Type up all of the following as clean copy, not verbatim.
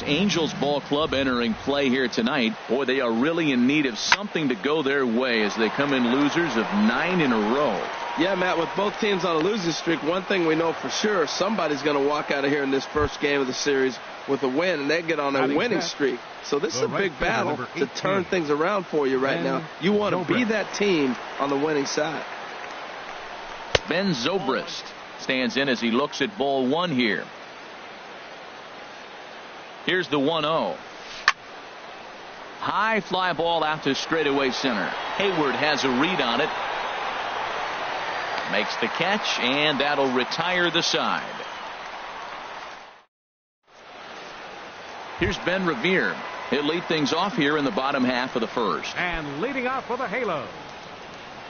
Angels ball club entering play here tonight. Boy, they are really in need of something to go their way as they come in losers of 9 in a row. Yeah, Matt, with both teams on a losing streak, one thing we know for sure, somebody's going to walk out of here in this first game of the series with a win, and they get on a winning streak. So this is a big battle to turn things around for you right now. You want to be that team on the winning side. Ben Zobrist stands in as he looks at ball 1 here. Here's the 1-0. High fly ball out to straightaway center. Hayward has a read on it. Makes the catch, and that'll retire the side. Here's Ben Revere. He'll lead things off here in the bottom half of the first. And leading off for the Halos,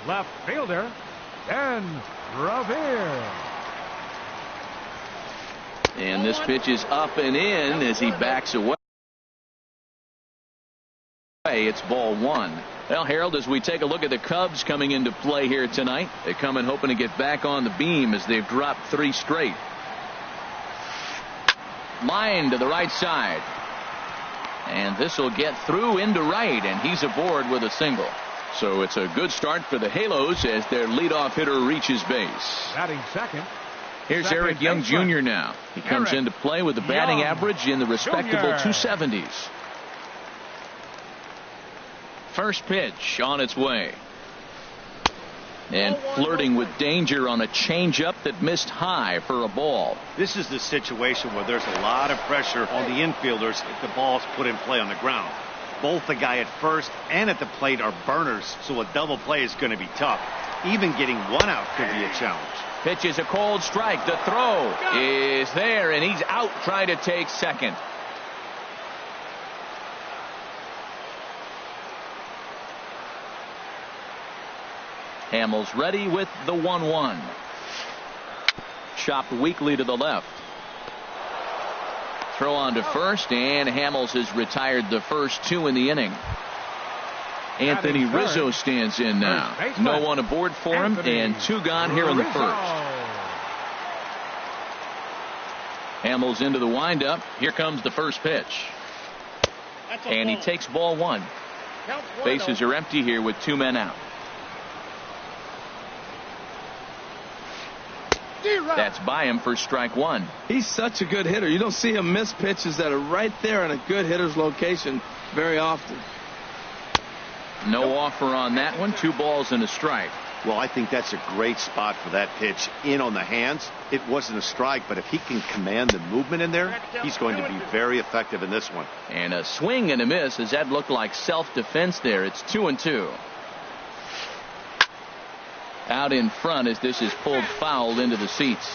left fielder Ben Revere. And this pitch is up and in as he backs away. It's ball 1. Well, Harold, as we take a look at the Cubs coming into play here tonight, they come in hoping to get back on the beam as they've dropped 3 straight. Line to the right side. And this will get through into right, and he's aboard with a single. So it's a good start for the Halos as their leadoff hitter reaches base. Batting second. Here's Eric Young Jr. now. He comes into play with a batting average in the respectable 270s. First pitch on its way. And flirting with danger on a changeup that missed high for a ball. This is the situation where there's a lot of pressure on the infielders if the ball's put in play on the ground. Both the guy at first and at the plate are burners, so a double play is going to be tough. Even getting 1 out could be a challenge. Pitch is a cold strike. The throw is there, and he's out trying to take second. Hamels ready with the 1-1. Chopped weakly to the left. Throw on to first, and Hamels has retired the first 2 in the inning. Anthony Rizzo stands in now. No one aboard for him, and 2 gone here in the first. Hamels into the windup. Here comes the first pitch. And he takes ball 1. Bases are empty here with 2 men out. That's by him for strike 1. He's such a good hitter. You don't see him miss pitches that are right there in a good hitter's location very often. No offer on that one. 2 balls and a strike. Well, I think that's a great spot for that pitch in on the hands. It wasn't a strike, but if he can command the movement in there, he's going to be very effective in this one. And a swing and a miss as that looked like self-defense there. It's 2-2. Out in front as this is pulled foul into the seats.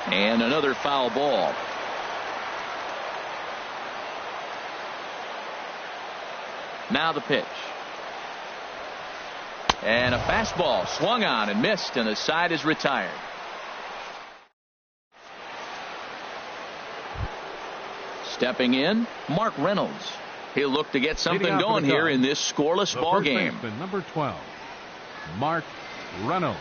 And another foul ball. Now the pitch. And a fastball swung on and missed, and the side is retired. Stepping in, Mark Reynolds. He'll look to get something going here in this scoreless ball game. Number 12, Mark Reynolds.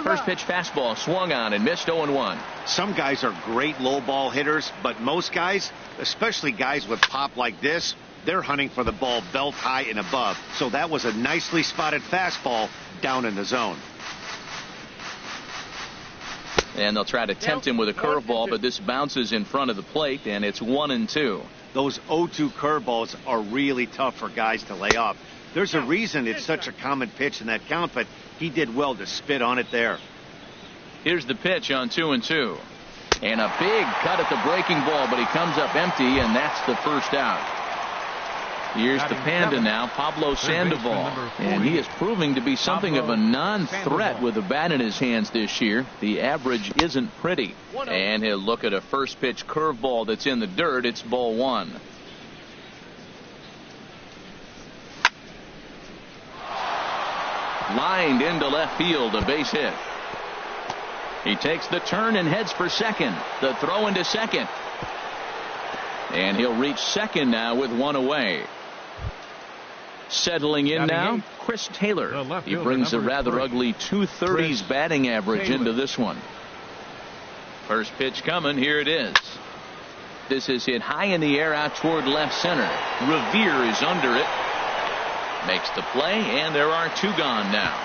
First pitch fastball swung on and missed 0-1. Some guys are great low ball hitters, but most guys, especially guys with pop like this, they're hunting for the ball belt high and above. So that was a nicely spotted fastball down in the zone. And they'll try to tempt him with a curveball, but this bounces in front of the plate, and it's 1-2. Those 0-2 curveballs are really tough for guys to lay off. There's a reason it's such a common pitch in that count, but he did well to spit on it there. Here's the pitch on 2-2. And a big cut at the breaking ball, but he comes up empty, and that's the first out. Here's the Panda now, Pablo Sandoval. And he is proving to be something of a non-threat with the bat in his hands this year. The average isn't pretty. And he'll look at a first pitch curveball that's in the dirt. It's ball 1. Lined into left field, a base hit. He takes the turn and heads for second. The throw into second. And he'll reach second now with 1 away. Settling in now, Chris Taylor. He brings a rather ugly .230 batting average into this one. First pitch coming. Here it is. This is hit high in the air out toward left center. Revere is under it. Makes the play, and there are 2 gone now.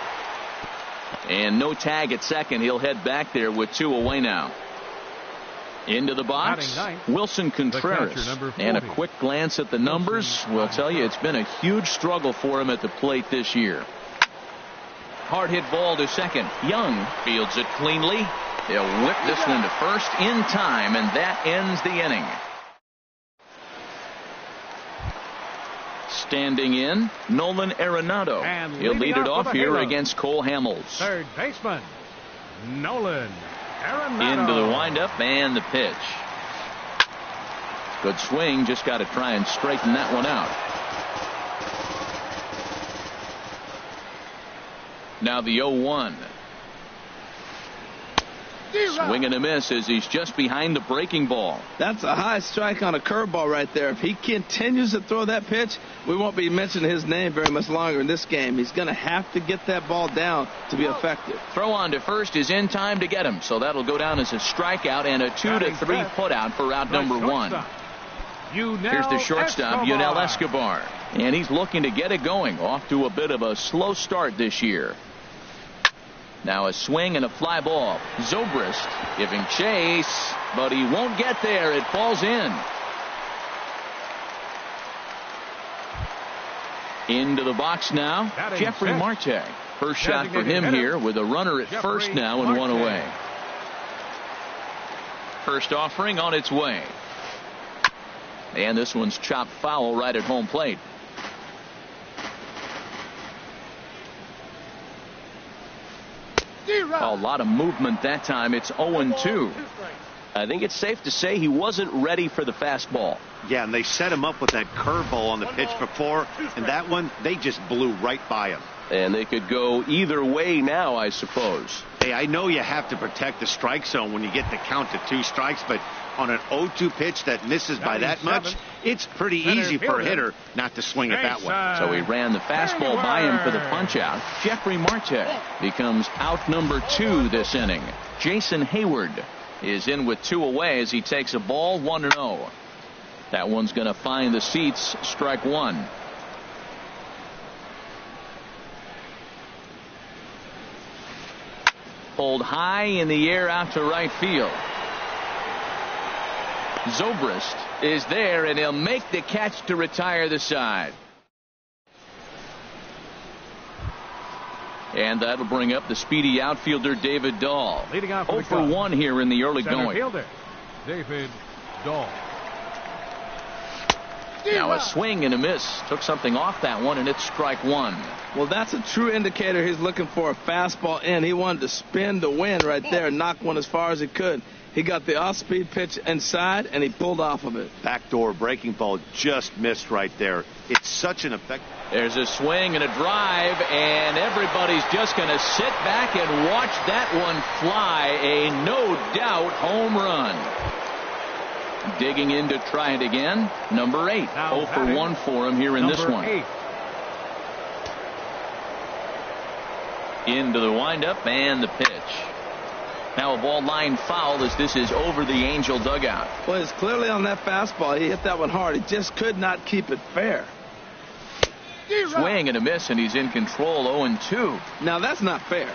And no tag at second. He'll head back there with 2 away now. Into the box, Wilson Contreras. And a quick glance at the numbers will tell you it's been a huge struggle for him at the plate this year. Hard hit ball to second. Young fields it cleanly. They'll whip this one to first in time, and that ends the inning. Standing in, Nolan Arenado. He'll lead it off here against Cole Hamels. Third baseman, Nolan Arenado. Into the windup and the pitch. Good swing, just got to try and straighten that one out. Now the 0-1. Swing and a miss as he's just behind the breaking ball. That's a high strike on a curveball right there. If he continues to throw that pitch, we won't be mentioning his name very much longer in this game. He's going to have to get that ball down to be effective. Throw on to first is in time to get him, so that'll go down as a strikeout and a 2-3 putout for out number 1. Here's the shortstop, Yunel Escobar, and he's looking to get it going. Off to a bit of a slow start this year. Now a swing and a fly ball. Zobrist giving chase, but he won't get there. It falls in. Into the box now, Jeffrey Marte. First shot for him here with a runner at first now and 1 away. First offering on its way. And this one's chopped foul right at home plate. A lot of movement that time. It's 0-2. I think it's safe to say he wasn't ready for the fastball. Yeah, and they set him up with that curveball on the pitch before, and that one, they just blew right by him. And they could go either way now, I suppose. Hey, I know you have to protect the strike zone when you get the count to 2 strikes, but on an 0-2 pitch that misses by that much, it's pretty easy for a hitter not to swing it that way. So he ran the fastball by him for the punch out. Jeffrey Marte becomes out number 2 this inning. Jason Hayward is in with 2 away as he takes a ball 1-0. That one's going to find the seats. Strike 1. Pulled high in the air out to right field. Zobrist is there, and he'll make the catch to retire the side. And that'll bring up the speedy outfielder David Dahl. 0 for 1 here in the early going. Fielder, David Dahl. Now a swing and a miss. Took something off that one, and it's strike 1. Well, that's a true indicator he's looking for a fastball in. He wanted to spin the wind right there and knock one as far as he could. He got the off-speed pitch inside, and he pulled off of it. Backdoor breaking ball just missed right there. It's such an effect. There's a swing and a drive, and everybody's just going to sit back and watch that one fly. A no-doubt home run. Digging in to try it again, number 8. 0 for 1 for him here in this one. 8. Into the windup and the pitch. Now a ball line foul as this is over the Angel dugout. Well, it's clearly on that fastball. He hit that one hard. He just could not keep it fair. Swing and a miss, and he's in control. 0-2. Now that's not fair.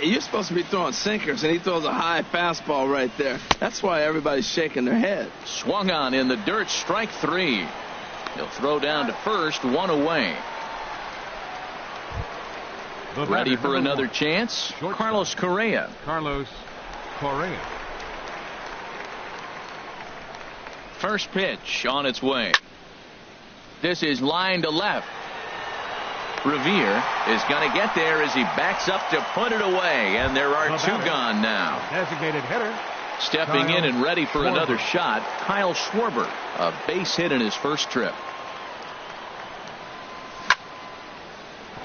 You're supposed to be throwing sinkers, and he throws a high fastball right there. That's why everybody's shaking their head. Swung on in the dirt. Strike 3. He'll throw down to first. 1 away. Ready for another chance. Carlos Correa. Carlos Correa. First pitch on its way. This is line to left. Revere is going to get there as he backs up to put it away, and there are 2 gone now. Designated hitter. Stepping in and ready for another shot, Kyle Schwarber. A base hit in his first trip.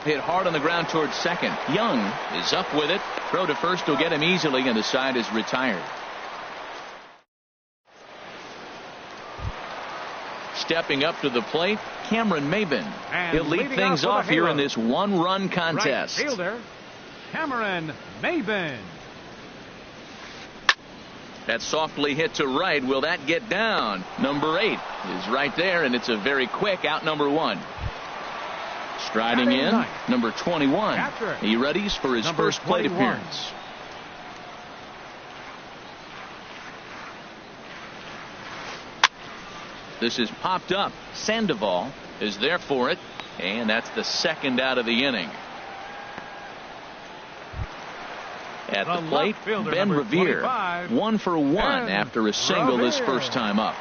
Hit hard on the ground towards second. Young is up with it. Throw to first will get him easily, and the side is retired. stepping up to the plate, Cameron Maybin. And He'll lead things off here in this one-run contest. Right fielder, Cameron Maybin. That softly hit to right. Will that get down? Number 8 is right there, and it's a very quick out number 1. Striding in, number 21. He readies for his first plate appearance. This is popped up. Sandoval is there for it, and that's the second out of the inning. At the plate, Ben Revere, 1 for 1 after a single his first time up.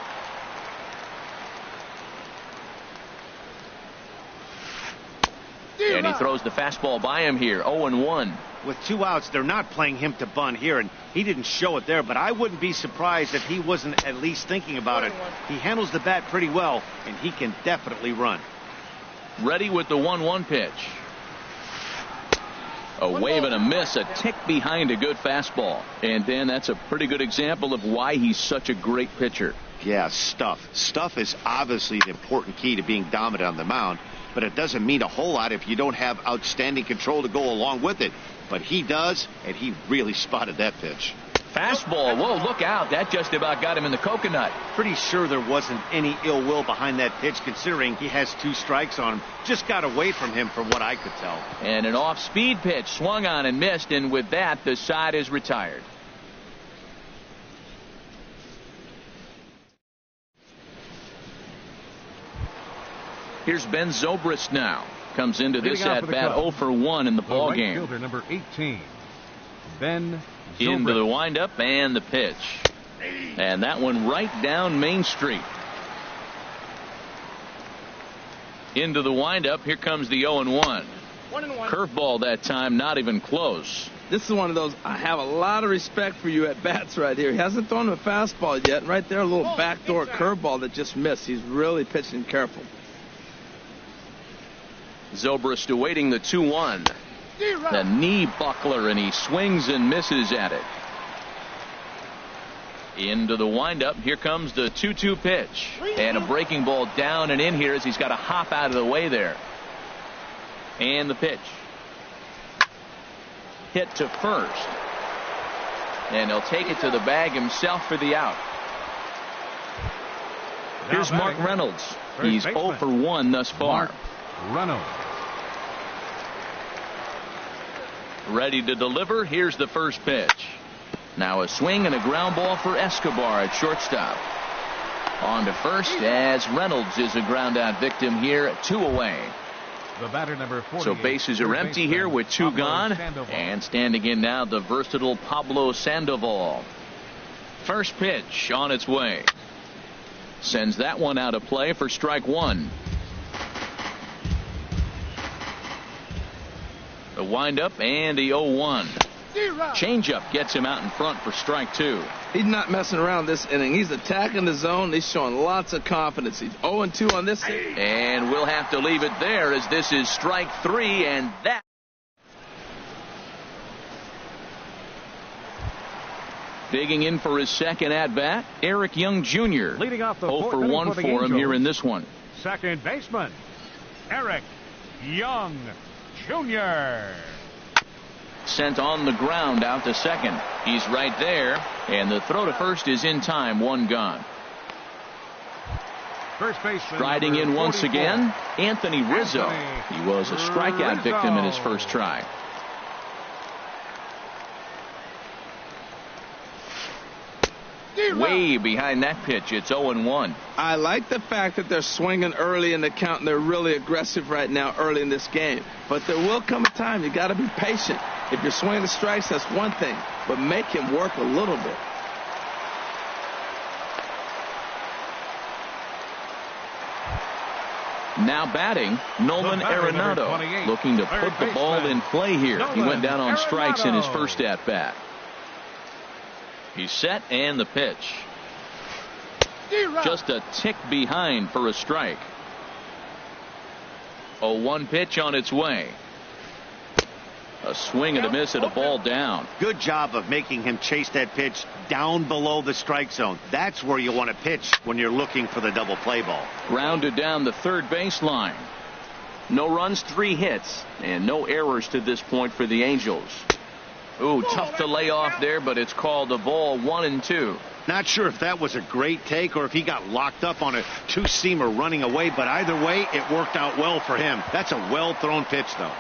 And he throws the fastball by him here, 0-1. With 2 outs, they're not playing him to bunt here, and he didn't show it there, but I wouldn't be surprised if he wasn't at least thinking about it. He handles the bat pretty well, and he can definitely run. Ready with the 1-1 pitch. A wave and a miss, a tick behind a good fastball. And Dan, that's a pretty good example of why he's such a great pitcher. Yeah, stuff. Stuff is obviously the important key to being dominant on the mound, but it doesn't mean a whole lot if you don't have outstanding control to go along with it. But he does, and he really spotted that pitch. Fastball. Whoa, look out. That just about got him in the coconut. Pretty sure there wasn't any ill will behind that pitch, considering he has 2 strikes on him. Just got away from him from what I could tell. And an off-speed pitch swung on and missed, and with that, the side is retired. Here's Ben Zobrist now. Comes into this at-bat 0 for 1 in the ball game. Fielder number 18, Ben Zobrist. Into the windup and the pitch. And that one right down Main Street. Into the windup. Here comes the 0-1. Curveball that time, not even close. This is one of those, I have a lot of respect for you at bats right here. He hasn't thrown a fastball yet. And right there, a little backdoor curveball that just missed. He's really pitching careful. Zobrist awaiting the 2-1. The knee buckler, and he swings and misses at it. Into the windup. Here comes the 2-2 pitch. And a breaking ball down and in here as he's got to hop out of the way there. And the pitch. Hit to first. And he'll take it to the bag himself for the out. Here's Mark Reynolds. He's 0 for 1 thus far. Reynolds. Ready to deliver. Here's the first pitch. Now a swing and a ground ball for Escobar at shortstop. On to first as Reynolds is a ground out victim here, 2 away. The batter number 48. So bases are empty here with 2 gone. And standing in now the versatile Pablo Sandoval. First pitch on its way. Sends that one out of play for strike 1. The windup and the 0-1. Changeup gets him out in front for strike 2. He's not messing around this inning. He's attacking the zone. He's showing lots of confidence. He's 0-2 on this. And we'll have to leave it there as this is strike 3, and that. Digging in for his second at-bat, Eric Young Jr. Leading off the 0 for 1 for him here in this one. Second baseman, Eric Young Jr. Sent on the ground out to second. He's right there, and the throw to first is in time. 1 gone. First baseman Striding in once 44. again, Anthony Rizzo. He was a strikeout victim in his first try. Way behind that pitch. It's 0-1. I like the fact that they're swinging early in the count, and they're really aggressive right now early in this game. But there will come a time you got to be patient. If you're swinging the strikes, that's one thing, but make him work a little bit. Now batting, Nolan Arenado, looking to put the ball in play here. He went down on strikes in his first at-bat. He's set, and the pitch. Just a tick behind for a strike. 0-1 pitch on its way. A swing and a miss at a ball down. Good job of making him chase that pitch down below the strike zone. That's where you want to pitch when you're looking for the double play ball. Grounded down the third baseline. No runs, 3 hits, and no errors to this point for the Angels. Ooh, tough to lay off there, but it's called a ball, 1-2. Not sure if that was a great take or if he got locked up on a two-seamer running away, but either way, it worked out well for him. That's a well-thrown pitch, though.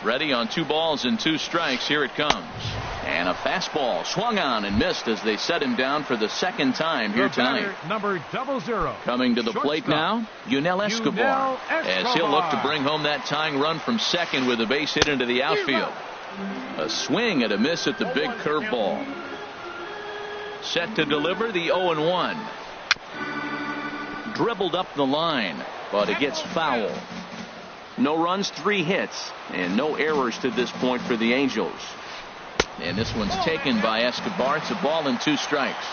Ready on 2 balls and 2 strikes. Here it comes. And a fastball swung on and missed as they set him down for the second time here tonight. Number 00. Coming to the plate now, Yunel Escobar. As he'll look to bring home that tying run from second with a base hit into the outfield. A swing and a miss at the big curveball. Set to deliver the 0-1. Dribbled up the line, but it gets foul. No runs, 3 hits, and no errors to this point for the Angels. And this one's taken by Escobar. It's a ball and 2 strikes.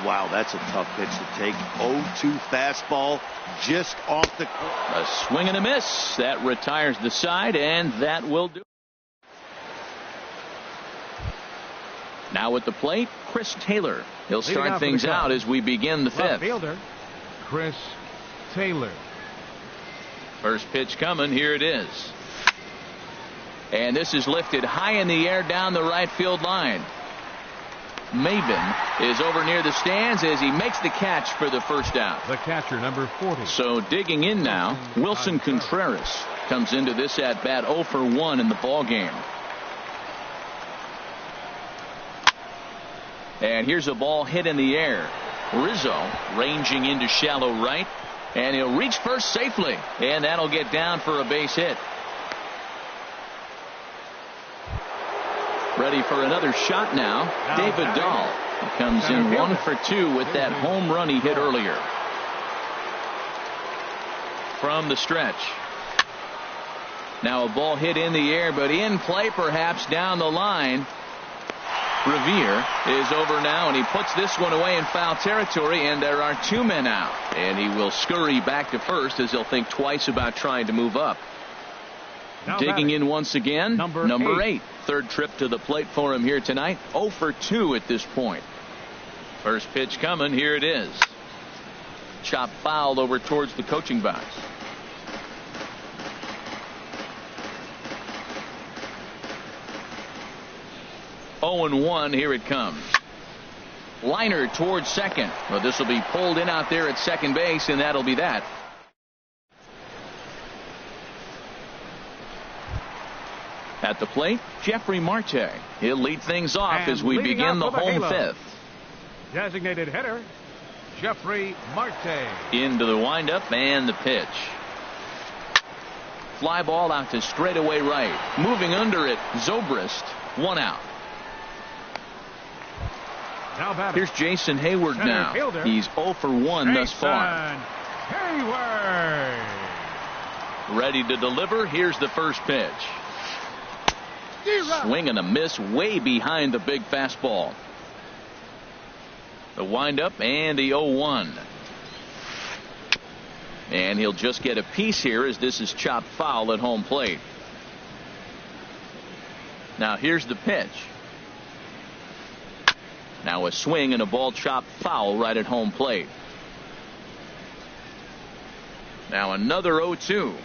Wow, that's a tough pitch to take. 0-2 fastball just off the. A swing and a miss. That retires the side, and that will do. Now at the plate, Chris Taylor. He'll start things out as we begin the 5th. Fielder, Chris Taylor. First pitch coming. Here it is. And this is lifted high in the air down the right field line. Maben is over near the stands as he makes the catch for the first out. The catcher, number 40. So digging in now, Wilson Contreras comes into this at bat 0 for 1 in the ball game. And here's a ball hit in the air. Rizzo ranging into shallow right. And he'll reach first safely. And that'll get down for a base hit. Ready for another shot now. David Dahl. He comes in 1 for 2 with that home run he hit earlier. From the stretch. Now a ball hit in the air, but in play perhaps down the line. Revere is over now, and he puts this one away in foul territory, and there are 2 men out. And he will scurry back to first as he'll think twice about trying to move up. Now digging in once again, number 8. 3rd trip to the plate for him here tonight. 0 for 2 at this point. First pitch coming. Here it is. Chop foul over towards the coaching box. Oh and 1. Here it comes. Liner towards second. Well, this will be pulled in out there at second base, and that'll be that. At the plate, Jeffrey Marte. He'll lead things off and as we begin the home Halo. 5th. Designated hitter, Jeffrey Marte. Into the windup and the pitch. Fly ball out to straightaway right. Moving under it, Zobrist. 1 out. Now batter. Here's Jason Hayward Center now. fielder. He's 0 for 1 thus far. Hayward. Ready to deliver. Here's the first pitch. Swing and a miss way behind the big fastball. The windup and the 0-1. And he'll just get a piece here as this is chopped foul at home plate. Now here's the pitch. Now a swing and a ball chopped foul right at home plate. Now another 0-2.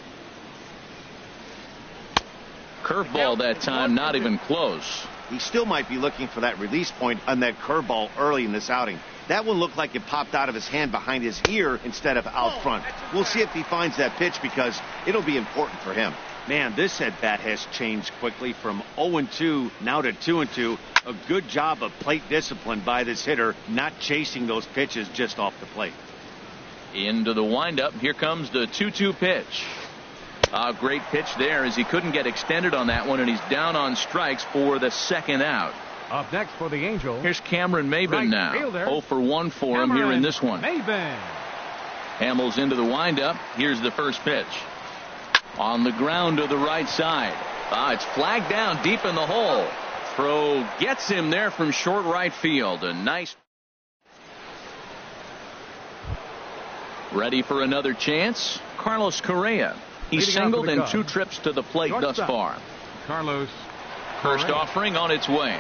Curveball that time, not even close. He still might be looking for that release point on that curveball early in this outing. That one looked like it popped out of his hand behind his ear instead of out front. We'll see if he finds that pitch because it'll be important for him. Man, this at-bat has changed quickly from 0-2 now to 2-2. A good job of plate discipline by this hitter, not chasing those pitches just off the plate. Into the windup. Here comes the 2-2 pitch. A great pitch there as he couldn't get extended on that one, and he's down on strikes for the second out. Up next for the Angels. Here's Cameron Maben right now. fielder, 0 for 1 for him here in this one. Maben. Hamels into the windup. Here's the first pitch. On the ground to the right side. It's flagged down deep in the hole. Throw gets him there from short right field. A nice. Ready for another chance? Carlos Correa. He's singled in 2 trips to the plate thus far. Carlos. First offering on its way.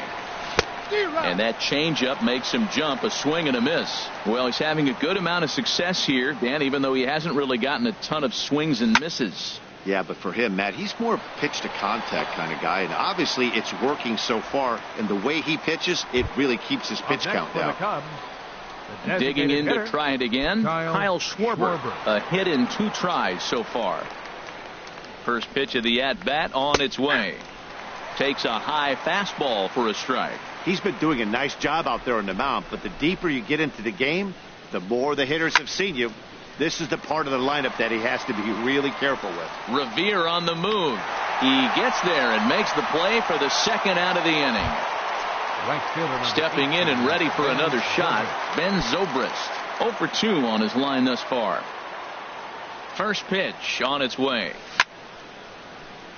And that changeup makes him jump. A swing and a miss. Well, he's having a good amount of success here, Dan, even though he hasn't really gotten a ton of swings and misses. Yeah, but for him, Matt, he's more pitch to contact kind of guy, and obviously it's working so far. And the way he pitches, it really keeps his pitch count down. Digging in to try it again, Kyle Schwarber. A hit in 2 tries so far. First pitch of the at-bat on its way. Takes a high fastball for a strike. He's been doing a nice job out there on the mound, but the deeper you get into the game, the more the hitters have seen you. This is the part of the lineup that he has to be really careful with. Revere on the move. He gets there and makes the play for the 2nd out of the inning. Stepping in and ready for another shot, Ben Zobrist. 0 for 2 on his line thus far. First pitch on its way.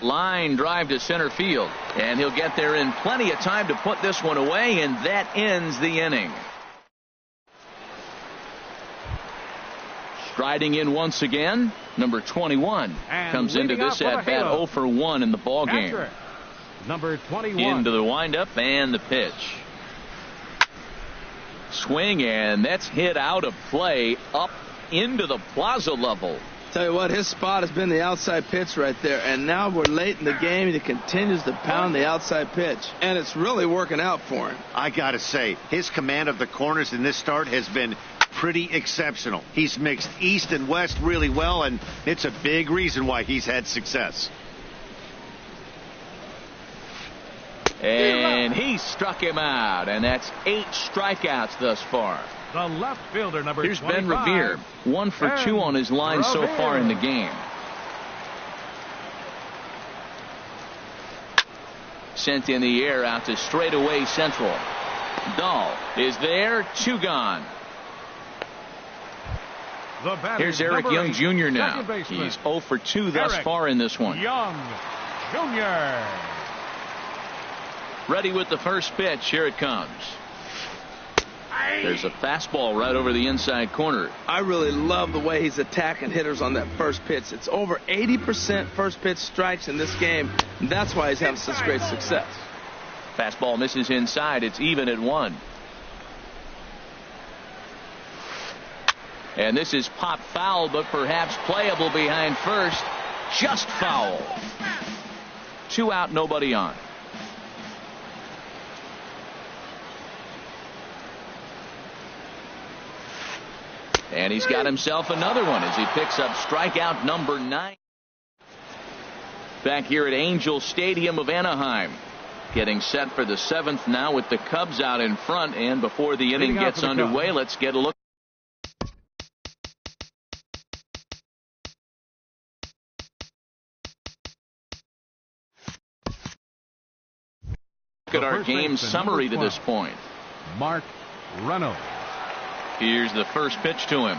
Line drive to center field, and he'll get there in plenty of time to put this one away, and that ends the inning. Striding in once again, number 21 comes into this at bat 0 for 1 in the ball game. Number 21. Into the windup and the pitch. Swing, and that's hit out of play up into the plaza level. Tell you what, his spot has been the outside pitch right there, and now we're late in the game and he continues to pound the outside pitch, and it's really working out for him. I gotta say, his command of the corners in this start has been pretty exceptional. He's mixed east and west really well, and it's a big reason why he's had success. And he struck him out, and that's 8 strikeouts thus far. The left fielder, number Here's 25. Ben Revere, 1 for 2 on his line so far in the game. Sent in the air out to straightaway central. Dahl is there, 2 gone. Here's Eric Young Jr. now. He's 0 for 2 thus far in this one. Young Jr. Ready with the first pitch. Here it comes. There's a fastball right over the inside corner. I really love the way he's attacking hitters on that first pitch. It's over 80% first pitch strikes in this game, and that's why he's having such great success. Fastball misses inside. It's even at 1. And this is pop foul, but perhaps playable behind first. Just foul. 2 out, nobody on. And he's got himself another one as he picks up strikeout number 9. Back here at Angel Stadium of Anaheim. Getting set for the 7th now with the Cubs out in front. And before the inning gets underway, let's get a look at our game summary to this point. Mark Reynolds. Here's the first pitch to him.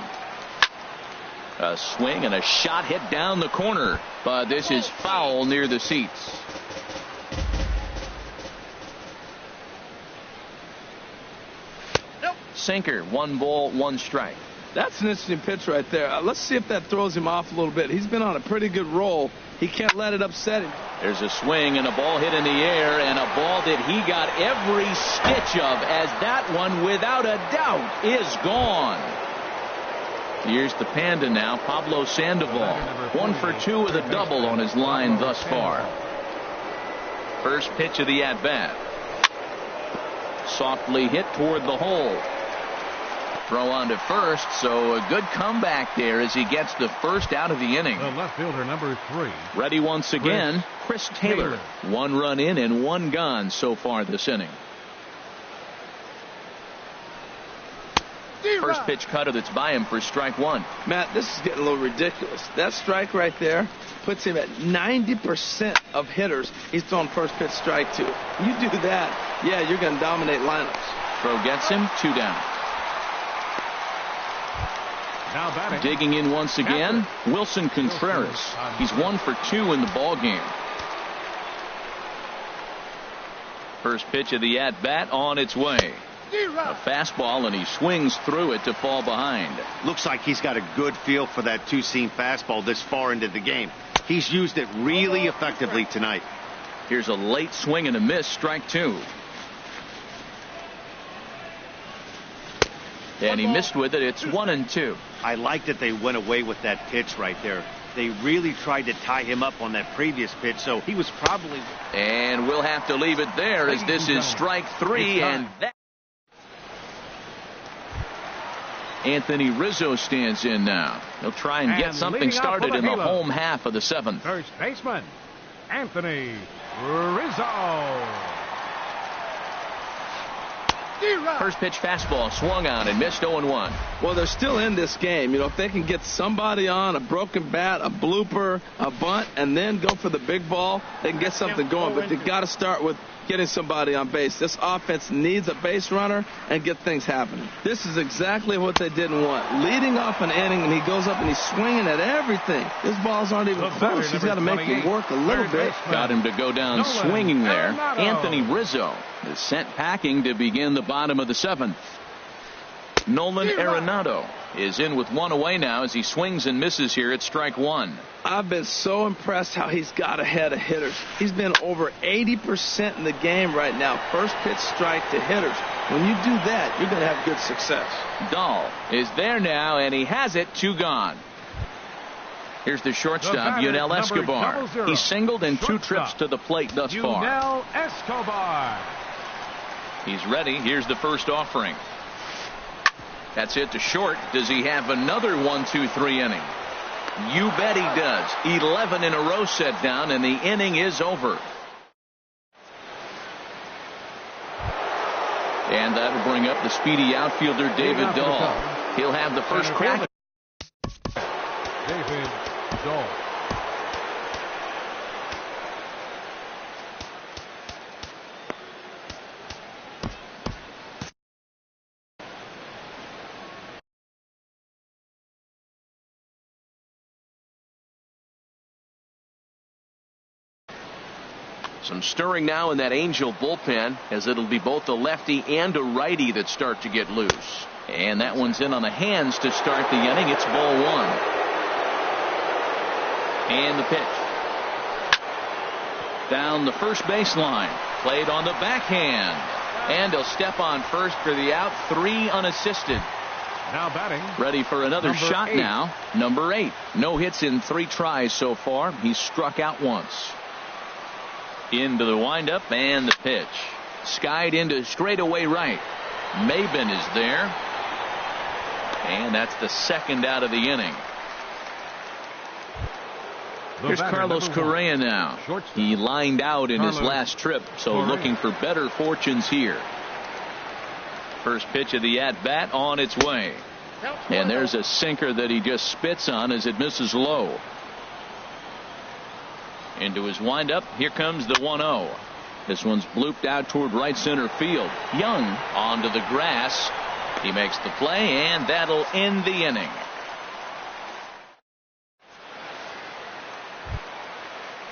A swing and a shot hit down the corner, but this is foul near the seats. Sinker, 1 ball, 1 strike. That's an interesting pitch right there. Let's see if that throws him off a little bit. He's been on a pretty good roll. He can't let it upset him. There's a swing and a ball hit in the air, and a ball that he got every stitch of, as that one, without a doubt, is gone. Here's the Panda now, Pablo Sandoval. 1 for 2 with a double on his line thus far. First pitch of the at-bat. Softly hit toward the hole. Throw on to first, so a good comeback there as he gets the first out of the inning. The left fielder, number 3. Ready once again, Chris Taylor. 1 run in and 1 gone so far this inning. First pitch cutter that's by him for strike 1. Matt, this is getting a little ridiculous. That strike right there puts him at 90% of hitters he's throwing first pitch strike to. You do that, yeah, you're going to dominate lineups. Throw gets him, 2 down. Now batting. Digging in once again, Wilson Contreras. He's 1 for 2 in the ball game. First pitch of the at-bat on its way. A fastball, and he swings through it to fall behind. Looks like he's got a good feel for that two-seam fastball this far into the game. He's used it really effectively tonight. Here's a late swing and a miss, strike two. And he missed with it. It's 1-2. I like that they went away with that pitch right there. They really tried to tie him up on that previous pitch, so he was probably... And we'll have to leave it there as this is strike three, and that... Anthony Rizzo stands in now. He'll try and get something started in the home half of the seventh. First baseman, Anthony Rizzo. First pitch fastball swung on and missed 0-1. Well, they're still in this game. You know, if they can get somebody on, a broken bat, a blooper, a bunt, and then go for the big ball, they can get something going. But they got to start with getting somebody on base. This offense needs a base runner and get things happening. This is exactly what they didn't want. Leading off an inning, and he goes up and he's swinging at everything. His balls aren't even close. He's got to make it work a little bit. Got him to go down swinging there. Anthony Rizzo is sent packing to begin the bottom of the seventh. Nolan Arenado is in with one away now as he swings and misses here at strike one. I've been so impressed how he's got ahead of hitters. He's been over 80% in the game right now. First pitch strike to hitters. When you do that, you're going to have good success. Dahl is there now, and he has it. Two gone. Here's the shortstop, Yunel Escobar. He's singled in two trips to the plate thus far. Yunel Escobar. He's ready. Here's the first offering. That's it to short. Does he have another 1-2-3 inning? You bet he does. 11 in a row set down, and the inning is over. And that'll bring up the speedy outfielder David Dahl. He'll have the first crack. David Dahl. Some stirring now in that Angel bullpen, as it'll be both a lefty and a righty that start to get loose. And that one's in on the hands to start the inning. It's ball one. And the pitch. Down the first baseline. Played on the backhand. And he'll step on first for the out. 3 unassisted. Now batting. Ready for another shot 8. now. Number 8. No hits in 3 tries so far. He's struck out once. Into the windup and the pitch. Skied into straightaway right. Maben is there. And that's the second out of the inning. Here's Carlos Correa now. He lined out in his last trip, so looking for better fortunes here. First pitch of the at-bat on its way. And there's a sinker that he just spits on as it misses low. Into his windup. Here comes the 1-0. This one's blooped out toward right center field. Young onto the grass. He makes the play, and that'll end the inning.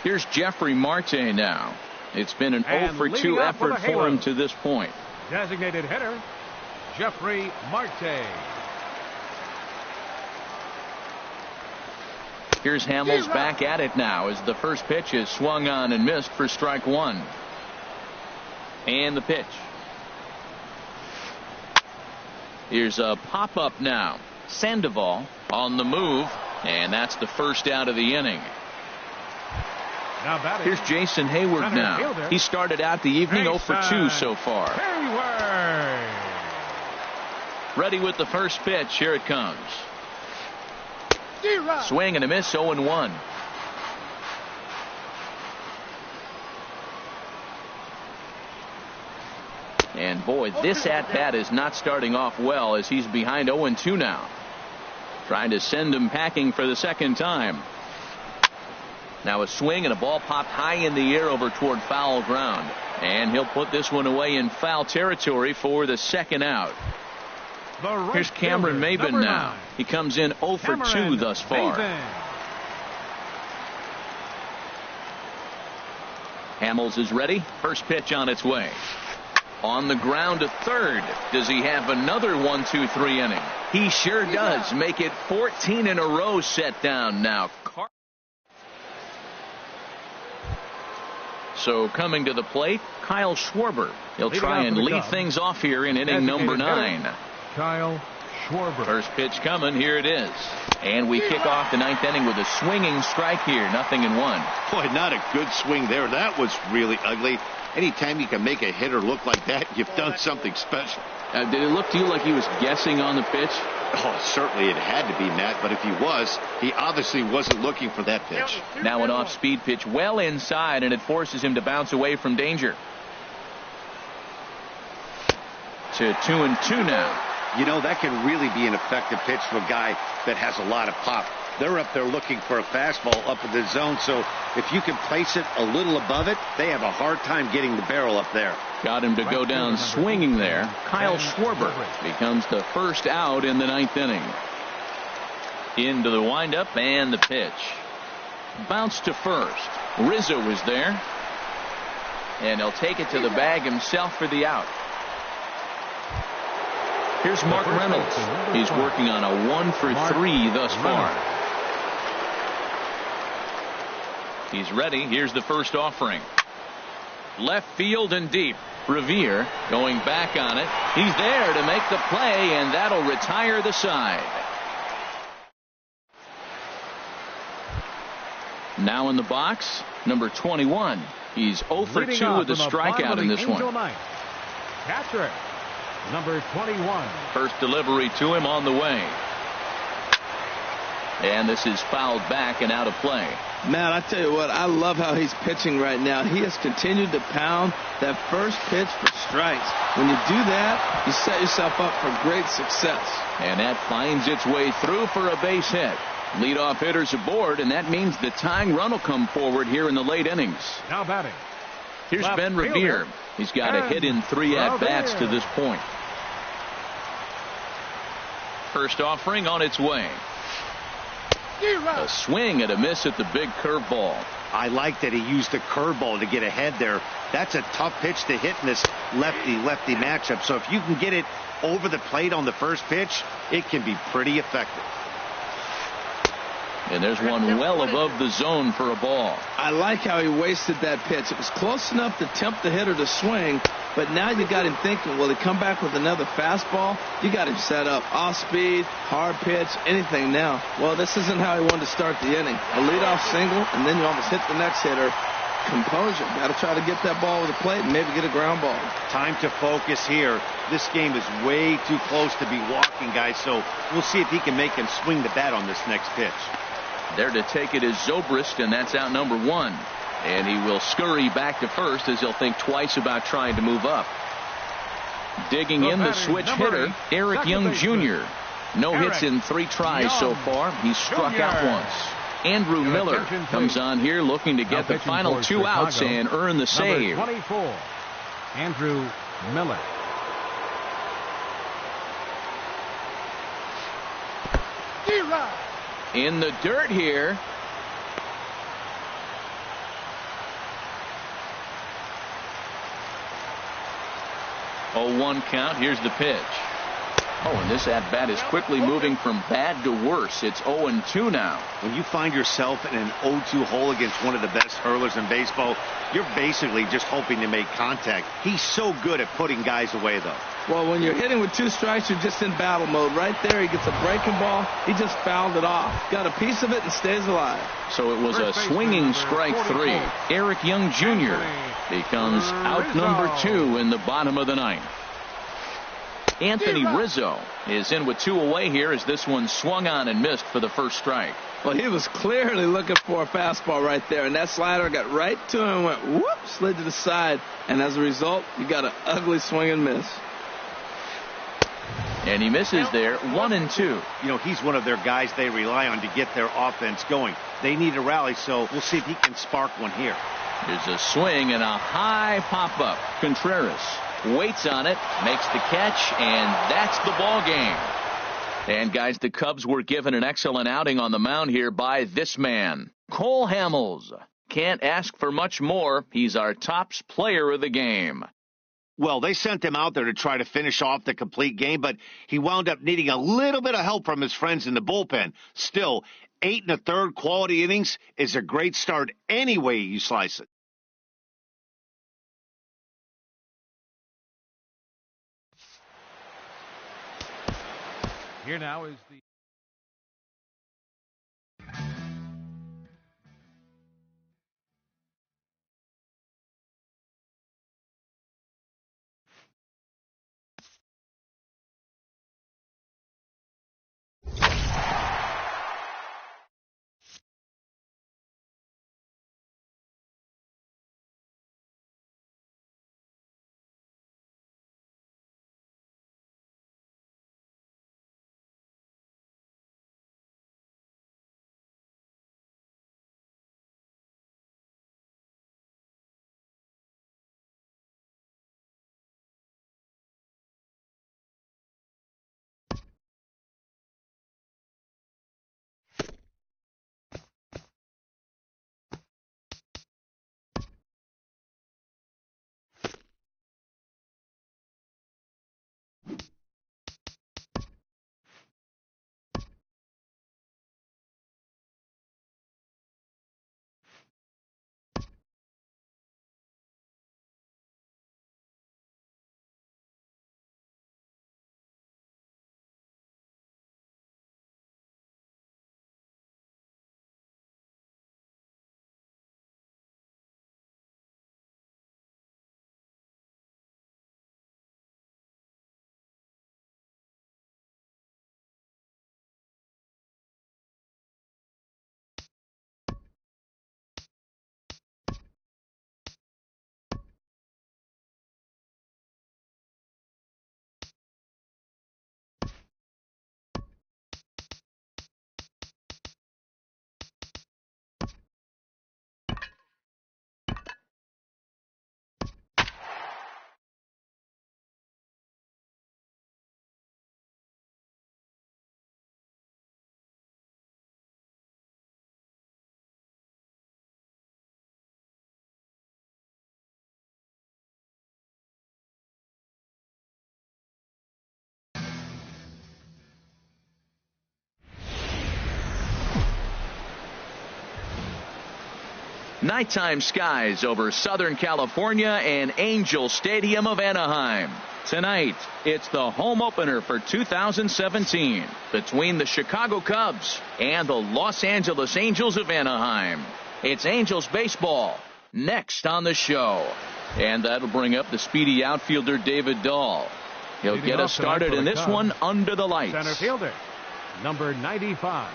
Here's Jeffrey Marte now. It's been an 0-for-2 effort for him to this point. Designated hitter, Jeffrey Marte. Here's Hamels back at it now as the first pitch is swung on and missed for strike one. And the pitch. Here's a pop-up now. Sandoval on the move, and that's the first out of the inning. Now batting. Here's Jason Hayward now. Fielder. He started out the evening 0-for-2 so far. Hayward. Ready with the first pitch. Here it comes. Swing and a miss, 0-1. And boy, this at-bat is not starting off well as he's behind 0-2 now. Trying to send him packing for the second time. Now a swing and a ball popped high in the air over toward foul ground. And he'll put this one away in foul territory for the second out. Here's Cameron Maben now. He comes in 0-for-2 thus far. Hamels is ready. First pitch on its way. On the ground to third. Does he have another 1-2-3 inning? He sure does. Make it 14 in a row set down now. So coming to the plate, Kyle Schwarber. He'll try and lead things off here in inning number 9. Kyle Schwarber. First pitch coming. Here it is. And we kick off the 9th inning with a swinging strike here. 0-1. Boy, not a good swing there. That was really ugly. Anytime you can make a hitter look like that, you've done something special. Did it look to you like he was guessing on the pitch? Oh, certainly it had to be, Matt, but if he was, he obviously wasn't looking for that pitch. Now an off-speed pitch well inside, and it forces him to bounce away from danger. To 2-2 now. You know, that can really be an effective pitch to a guy that has a lot of pop. They're up there looking for a fastball up in the zone, so if you can place it a little above it, they have a hard time getting the barrel up there. Got him to go down swinging there. Kyle Schwarber becomes the first out in the 9th inning. Into the windup and the pitch. Bounce to first. Rizzo is there. And he'll take it to the bag himself for the out. Here's Mark Reynolds. He's working on a 1-for-3 thus far. He's ready. Here's the first offering. Left field and deep. Revere going back on it. He's there to make the play, and that'll retire the side. Now in the box, number 21. He's 0 for 2 with a strikeout in this one. Catcher, number 21. First delivery to him on the way. And this is fouled back and out of play. Matt, I tell you what, I love how he's pitching right now. He has continued to pound that first pitch for strikes. When you do that, you set yourself up for great success. And that finds its way through for a base hit. Leadoff hitters aboard, and that means the tying run will come forward here in the late innings. Now batting. Here's Ben Revere. He's got a hit in 3 at-bats to this point. First offering on its way. A swing and a miss at the big curveball. I like that he used the curveball to get ahead there. That's a tough pitch to hit in this lefty-lefty matchup. So if you can get it over the plate on the first pitch, it can be pretty effective. And there's one well above the zone for a ball. I like how he wasted that pitch. It was close enough to tempt the hitter to swing, but now you got him thinking, will he come back with another fastball? You got him set up. Off speed, hard pitch, anything now. Well, this isn't how he wanted to start the inning. A leadoff single, and then you almost hit the next hitter. Composure. Got to try to get that ball over the plate and maybe get a ground ball. Time to focus here. This game is way too close to be walking, guys, so we'll see if he can make him swing the bat on this next pitch. There to take it is Zobrist, and that's out number 1. And he will scurry back to first as he'll think twice about trying to move up. Digging in the switch hitter, Eric Young Jr. No hits in 3 tries so far. He's struck out once. Andrew Miller comes on here looking to get the final 2 outs and earn the save. Number 24, Andrew Miller. In the dirt here. Oh, 1 count. Here's the pitch. Oh, and this at-bat is quickly moving from bad to worse. It's 0-2 now. When you find yourself in an 0-2 hole against one of the best hurlers in baseball, you're basically just hoping to make contact. He's so good at putting guys away, though. Well, when you're hitting with 2 strikes, you're just in battle mode. Right there, he gets a breaking ball. He just fouled it off. Got a piece of it and stays alive. So it was a swinging strike 3. Eric Young Jr. becomes out number 2 in the bottom of the 9th. Anthony Rizzo is in with 2 away here as this one swung on and missed for the first strike. Well, he was clearly looking for a fastball right there, and that slider got right to him and went whoop, slid to the side, and as a result, you got an ugly swing and miss. And he misses there. 1-2. You know, he's one of their guys they rely on to get their offense going. They need a rally, so we'll see if he can spark one here. There's a swing and a high pop-up. Contreras waits on it, makes the catch, and that's the ball game. And guys, the Cubs were given an excellent outing on the mound here by this man, Cole Hamels. Can't ask for much more. He's our top player of the game. Well, they sent him out there to try to finish off the complete game, but he wound up needing a little bit of help from his friends in the bullpen. Still, 8 1/3 quality innings is a great start any way you slice it. Here now is the nighttime skies over Southern California and Angel Stadium of Anaheim. Tonight, it's the home opener for 2017 between the Chicago Cubs and the Los Angeles Angels of Anaheim. It's Angels baseball next on the show. And that'll bring up the speedy outfielder David Dahl. He'll get us started in this one under the lights. Center fielder, number 95.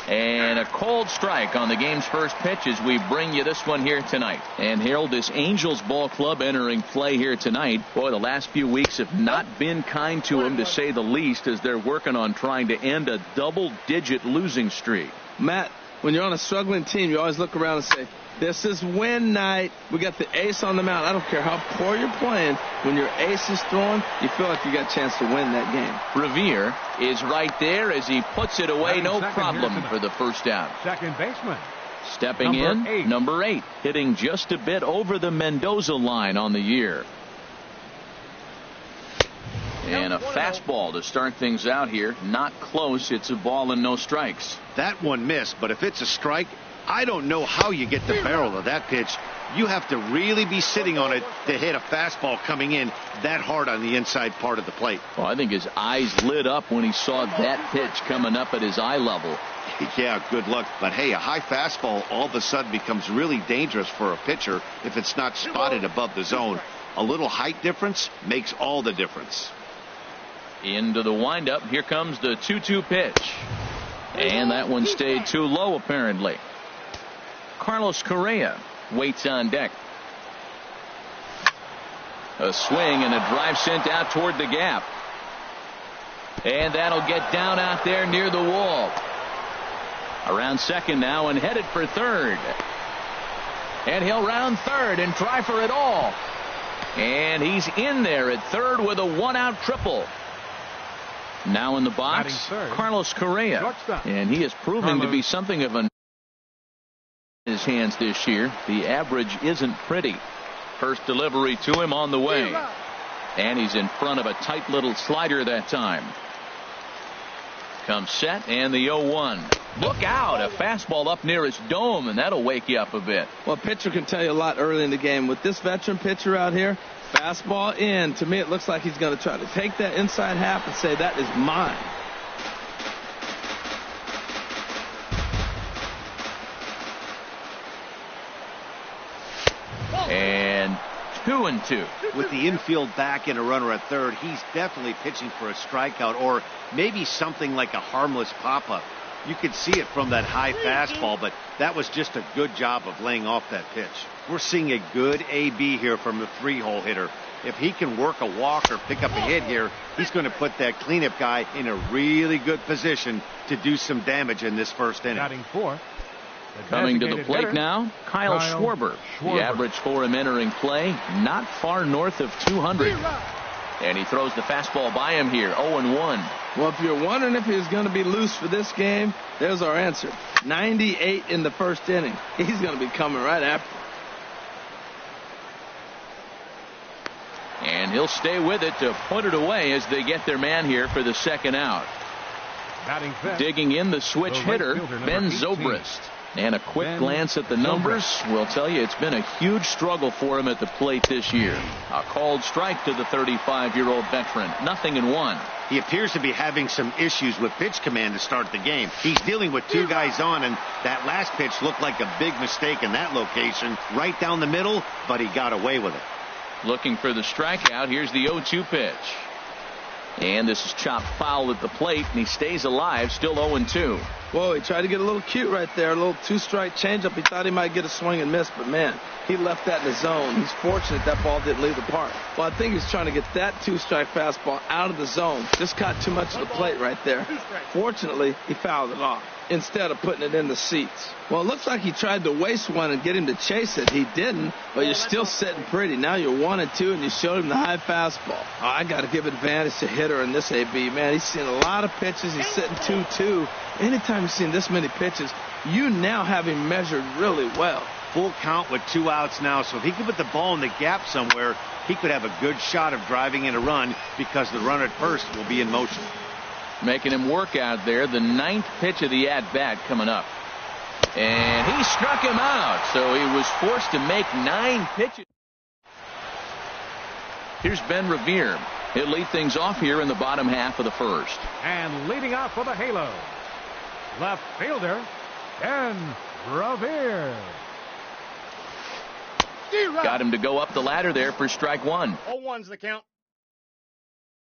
And a cold strike on the game's first pitch as we bring you this one here tonight. And Harold, this Angels ball club entering play here tonight. Boy, the last few weeks have not been kind to them, to say the least, as they're working on trying to end a double-digit losing streak. Matt, when you're on a struggling team, you always look around and say, this is win night. We got the ace on the mound. I don't care how poor you're playing. When your ace is throwing, you feel like you got a chance to win that game. Revere is right there as he puts it away. No problem for the first out. Second baseman. Stepping in, number 8, hitting just a bit over the Mendoza line on the year. And a fastball to start things out here. Not close. It's a ball and no strikes. That one missed, but if it's a strike, I don't know how you get the barrel of that pitch. You have to really be sitting on it to hit a fastball coming in that hard on the inside part of the plate. Well, I think his eyes lit up when he saw that pitch coming up at his eye level. Yeah, good luck. But hey, a high fastball all of a sudden becomes really dangerous for a pitcher if it's not spotted above the zone. A little height difference makes all the difference. Into the windup. Here comes the 2-2 pitch. And that one stayed too low, apparently. Carlos Correa waits on deck. A swing and a drive sent out toward the gap. And that'll get down out there near the wall. Around second now and headed for third. And he'll round third and try for it all. And he's in there at third with a one-out triple. Now in the box, Carlos Correa. And he is proving to be something of an his his hands this year. The average isn't pretty. First delivery to him on the way. And he's in front of a tight little slider that time. Comes set and the 0-1. Look out, a fastball up near his dome, and that'll wake you up a bit. Well, a pitcher can tell you a lot early in the game. With this veteran pitcher out here, fastball in. To me, it looks like he's going to try to take that inside half and say, that is mine. And 2-2. With the infield back and a runner at third, he's definitely pitching for a strikeout or maybe something like a harmless pop-up. You could see it from that high fastball, but that was just a good job of laying off that pitch. We're seeing a good AB here from the 3-hole hitter. If he can work a walk or pick up a hit here, he's going to put that cleanup guy in a really good position to do some damage in this first inning. Batting fourth. Coming to the plate now, Kyle Schwarber. The average for him entering play, not far north of 200. And he throws the fastball by him here, 0-1. Well, if you're wondering if he's going to be loose for this game, there's our answer. 98 in the first inning. He's going to be coming right after. And he'll stay with it to put it away as they get their man here for the second out. Digging in the switch hitter, Ben Zobrist. And a quick glance at the numbers will tell you it's been a huge struggle for him at the plate this year. A called strike to the 35-year-old veteran. 0-1. He appears to be having some issues with pitch command to start the game. He's dealing with two guys on, and that last pitch looked like a big mistake in that location. Right down the middle, but he got away with it. Looking for the strikeout. Here's the 0-2 pitch. And this is chopped foul at the plate, and he stays alive, still 0-2. Whoa, he tried to get a little cute right there. A little two-strike changeup. He thought he might get a swing and miss, but man, he left that in the zone. He's fortunate that ball didn't leave the park. Well, I think he's trying to get that two-strike fastball out of the zone. Just caught too much of the plate right there. Fortunately, he fouled it off instead of putting it in the seats. Well, it looks like he tried to waste one and get him to chase it. He didn't, but you're still sitting pretty. Now you're 1-2, and you showed him the high fastball. Oh, I got to give advantage to hitter in this AB. Man, he's seen a lot of pitches. He's sitting 2-2. Anytime you've seen this many pitches, you now have him measured really well. Full count with 2 outs now, so if he could put the ball in the gap somewhere, he could have a good shot of driving in a run because the runner at first will be in motion. Making him work out there. The 9th pitch of the at-bat coming up. And he struck him out, so he was forced to make 9 pitches. Here's Ben Revere. He'll lead things off here in the bottom half of the first. And leading off for the Halo, left fielder, Ben Revere. Got him to go up the ladder there for strike 1. 0-1's the count.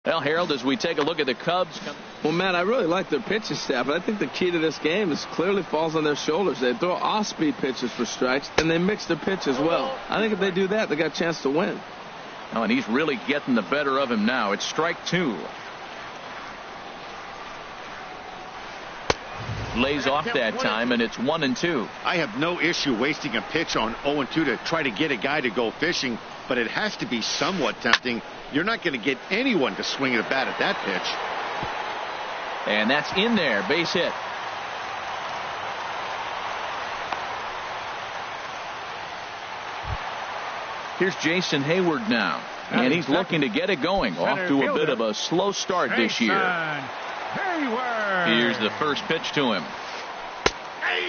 Well, Harold, as we take a look at the Cubs. Well, Matt, I really like their pitching staff, but I think the key to this game is clearly falls on their shoulders. They throw off-speed pitches for strikes, and they mix their pitch as well. I think if they do that, they got a chance to win. Oh, and he's really getting the better of him now. It's strike 2. Lays off that time, and it's 1-2. I have no issue wasting a pitch on 0-2 to try to get a guy to go fishing, but it has to be somewhat tempting. You're not going to get anyone to swing at a bat at that pitch. And that's in there. Base hit. Here's Jason Hayward now. And he's looking to get it going. Off to a bit of a slow start this year. Here's the first pitch to him.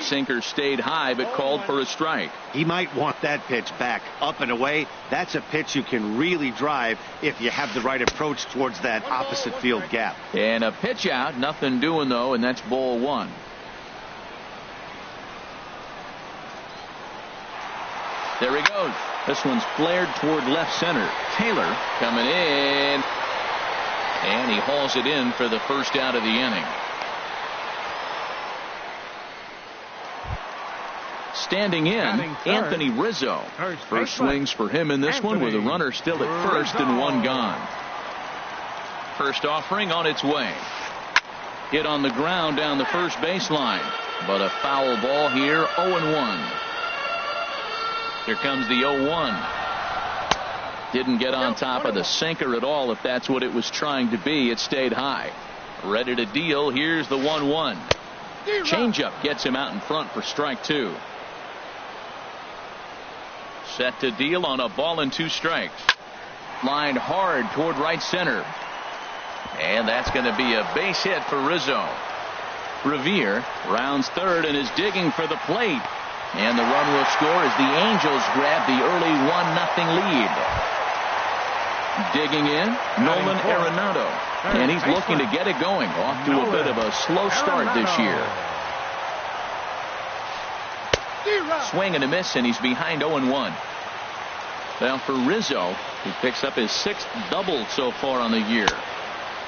Sinker stayed high but called for a strike. He might want that pitch back up and away. That's a pitch you can really drive if you have the right approach towards that opposite field gap. And a pitch out. Nothing doing, though, and that's ball 1. There he goes. This one's flared toward left center. Taylor coming in. And he hauls it in for the first out of the inning. Standing in, Anthony Rizzo. First swings for him in this one with a runner still at first and 1 gone. First offering on its way. Hit on the ground down the first baseline. But a foul ball here, 0-1. Here comes the 0-1. Didn't get on top of the sinker at all, if that's what it was trying to be. It stayed high. Ready to deal. Here's the 1-1. Changeup gets him out in front for strike 2. Set to deal on a ball and 2 strikes. Lined hard toward right center. And that's going to be a base hit for Rizzo. Revere rounds third and is digging for the plate. And the run will score as the Angels grab the early 1-0 lead. Digging in, Nolan Arenado. And he's looking to get it going. Off to a bit of a slow start this year. Swing and a miss, and he's behind 0-1. Well, for Rizzo, he picks up his 6th double so far on the year.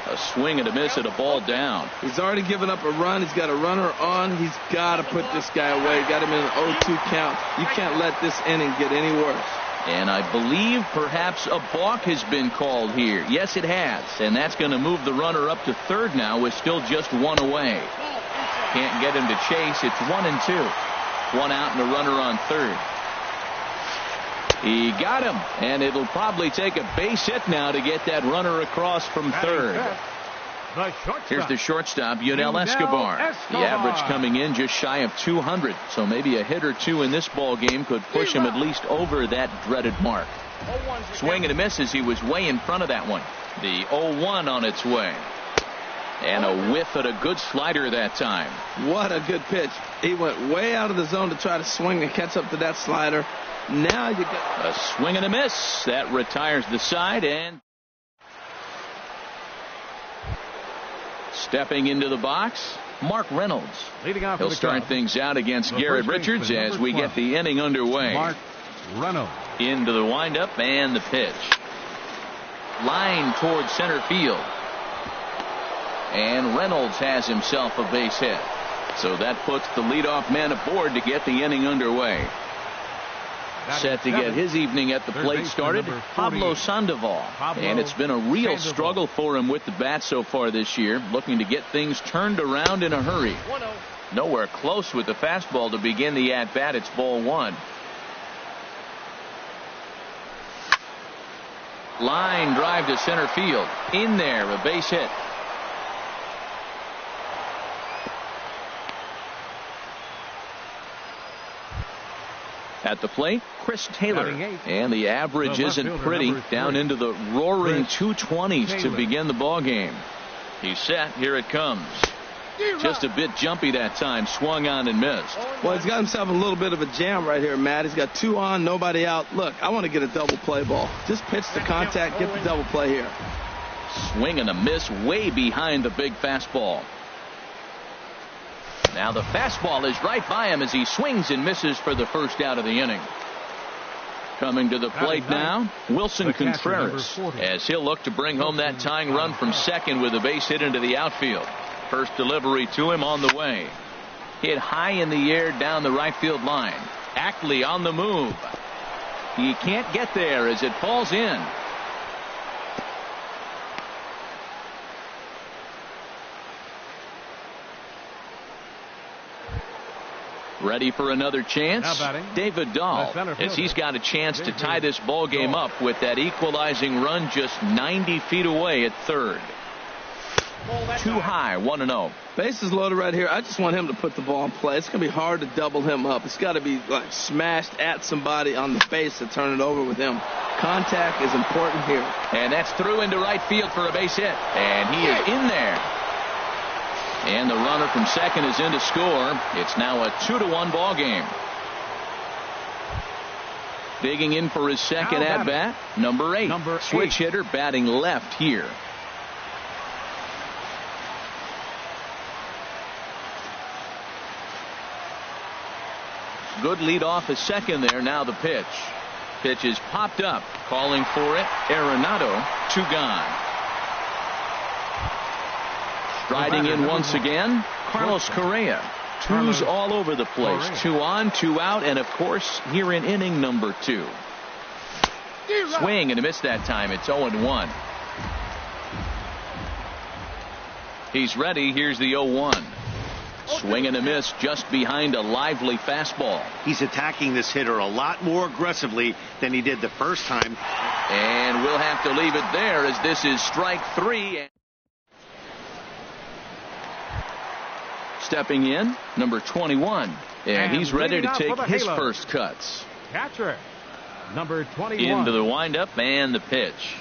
A swing and a miss at a ball down. He's already given up a run. He's got a runner on. He's got to put this guy away. Got him in an 0-2 count. You can't let this inning get any worse. And I believe perhaps a balk has been called here. Yes, it has. And that's going to move the runner up to third now with still just 1 away. Can't get him to chase. It's 1-2. 1 out and a runner on third. He got him, and it'll probably take a base hit now to get that runner across from third. Here's the shortstop, Yunel Escobar. The average coming in just shy of 200, so maybe a hit or two in this ball game could push him at least over that dreaded mark. Swing and a miss as he was way in front of that one. The 0-1 on its way. And a whiff at a good slider that time. What a good pitch. He went way out of the zone to try to swing and catch up to that slider. Now you got a swing and a miss. That retires the side, and stepping into the box, Mark Reynolds. He'll start things out against Garrett Richards as we get the inning underway. Mark Reynolds. Into the windup and the pitch. Line towards center field. And Reynolds has himself a base hit. So that puts the leadoff man aboard to get the inning underway. Set to get his evening at the plate started, Pablo Sandoval. And it's been a real struggle for him with the bat so far this year, looking to get things turned around in a hurry. Nowhere close with the fastball to begin the at-bat. It's ball 1. Line drive to center field. In there, a base hit. At the plate, Chris Taylor. And the average isn't pretty. Down into the roaring 220s to begin the ball game. He's set. Here it comes. Just a bit jumpy that time. Swung on and missed. Well, he's got himself a little bit of a jam right here, Matt. He's got 2 on, nobody out. Look, I want to get a double play ball. Just pitch the contact, get the double play here. Swing and a miss way behind the big fastball. Now the fastball is right by him as he swings and misses for the first out of the inning. Coming to the plate now, Wilson Contreras, as he'll look to bring home that tying run from second with a base hit into the outfield. First delivery to him on the way. Hit high in the air down the right field line. Ackley on the move. He can't get there as it falls in. Ready for another chance? David Dahl, as he's got a chance to tie this ball game up with that equalizing run just 90 feet away at third. Too high, 1-0. Bases loaded right here. I just want him to put the ball in play. It's going to be hard to double him up. It's got to be like smashed at somebody on the face to turn it over with him. Contact is important here. And that's through into right field for a base hit. And he is in there. And the runner from second is in to score. It's now a 2-1 ball game. Digging in for his second at bat, number 8. Switch hitter batting left here. Good lead off his second there. Now the pitch. Pitch is popped up. Calling for it. Arenado. 2 gone. Striding in once again, Carlos Correa. 2s all over the place. 2 on, 2 out, and of course here in inning number 2. Swing and a miss that time. It's 0-1. He's ready. Here's the 0-1. Swing and a miss just behind a lively fastball. He's attacking this hitter a lot more aggressively than he did the first time. And we'll have to leave it there as this is strike 3. Stepping in, number 21. And he's ready to take his first cuts. Catcher, number 21. Into the windup and the pitch.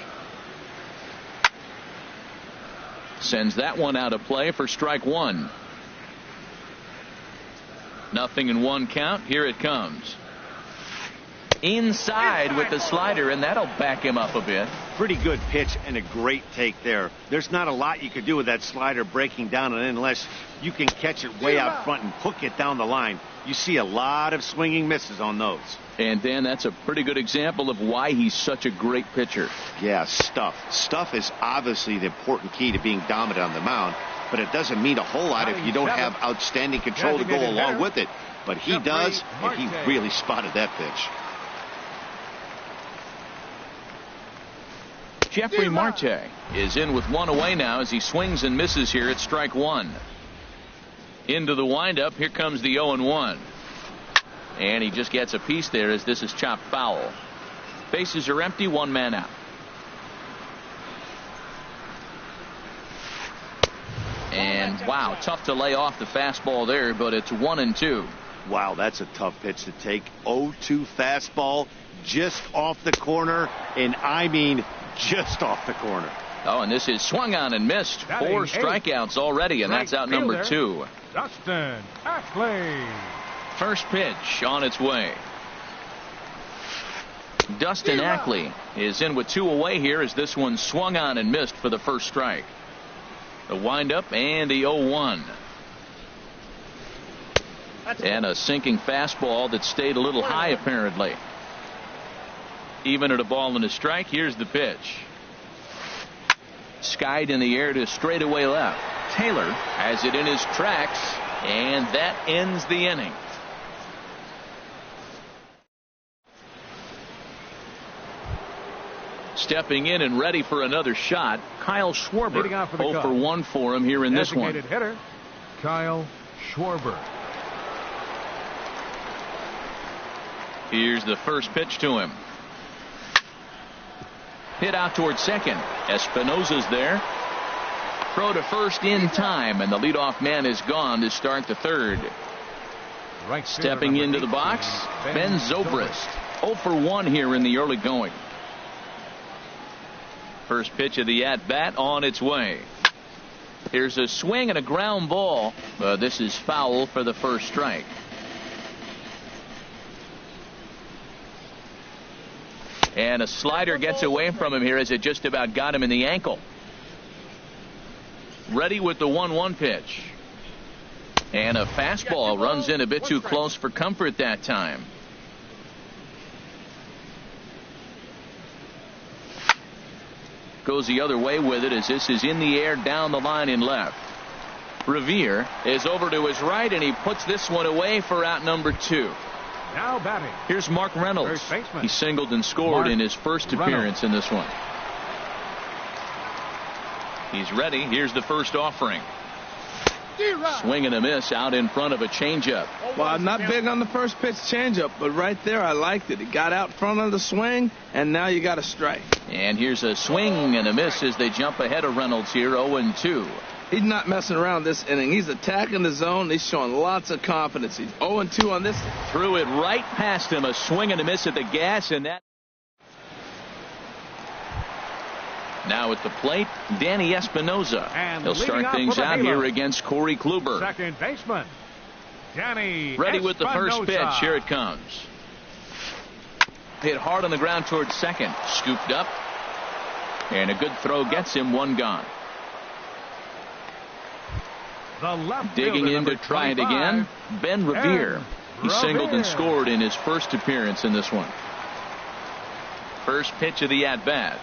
Sends that one out of play for strike one. 0-1 count. Here it comes. Inside with the slider, and that'll back him up a bit. Pretty good pitch and a great take there. There's not a lot you could do with that slider breaking down, and unless you can catch it way out front and hook it down the line, you see a lot of swinging misses on those. And Dan, that's a pretty good example of why he's such a great pitcher. Yeah, stuff. Stuff is obviously the important key to being dominant on the mound, but it doesn't mean a whole lot if you don't have outstanding control to go along with it. But he does, and he really spotted that pitch. Jeffrey Marte is in with one away now as he swings and misses here at strike one. Into the windup. Here comes the 0-1. And he just gets a piece there as this is chopped foul. Bases are empty, one man out. And wow, tough to lay off the fastball there, but it's 1-2. Wow, that's a tough pitch to take. 0-2 fastball just off the corner, and I mean just off the corner. Oh, and this is swung on and missed. 4 strikeouts already, and that's out number 2. Dustin Ackley. First pitch on its way. Dustin Ackley is in with 2 away here as this one swung on and missed for the first strike. The windup and the 0-1. And a sinking fastball that stayed a little high apparently. Even at a ball and a strike, here's the pitch. Skied in the air to straightaway left. Taylor has it in his tracks, and that ends the inning. Stepping in and ready for another shot, Kyle Schwarber. 0 for 1 for him here in this one. Designated hitter, Kyle Schwarber. Here's the first pitch to him. Hit out towards second. Espinosa's there. Throw to first in time, and the leadoff man is gone to start the third. Right. Stepping into the box, Ben Zobrist. 0 for 1 here in the early going. First pitch of the at-bat on its way. Here's a swing and a ground ball. This is foul for the first strike. And a slider gets away from him here as it just about got him in the ankle. Ready with the 1-1 pitch. And a fastball runs in a bit too close for comfort that time. Goes the other way with it as this is in the air down the line in left. Revere is over to his right, and he puts this one away for out number 2. Now batting. Here's Mark Reynolds. He singled and scored in his first appearance in this one. He's ready. Here's the first offering. Swing and a miss out in front of a changeup. Well, I'm not big on the first pitch changeup, but right there I liked it. It got out front of the swing, and now you got a strike. And here's a swing and a miss as they jump ahead of Reynolds here, 0-2. He's not messing around this inning. He's attacking the zone. He's showing lots of confidence. He's 0-2 on this. Threw it right past him. A swing and a miss at the gas, and that. Now at the plate, Danny Espinosa. And he'll start things out here against Corey Kluber. Second baseman, Danny Ready with the first Espinosa. pitch. Here it comes. Hit hard on the ground towards second. Scooped up. And a good throw gets him, one gone. The left Digging fielder, in to number try it 25, again. Ben Revere. He singled and Revere. scored in his first appearance in this one. First pitch of the at-bat.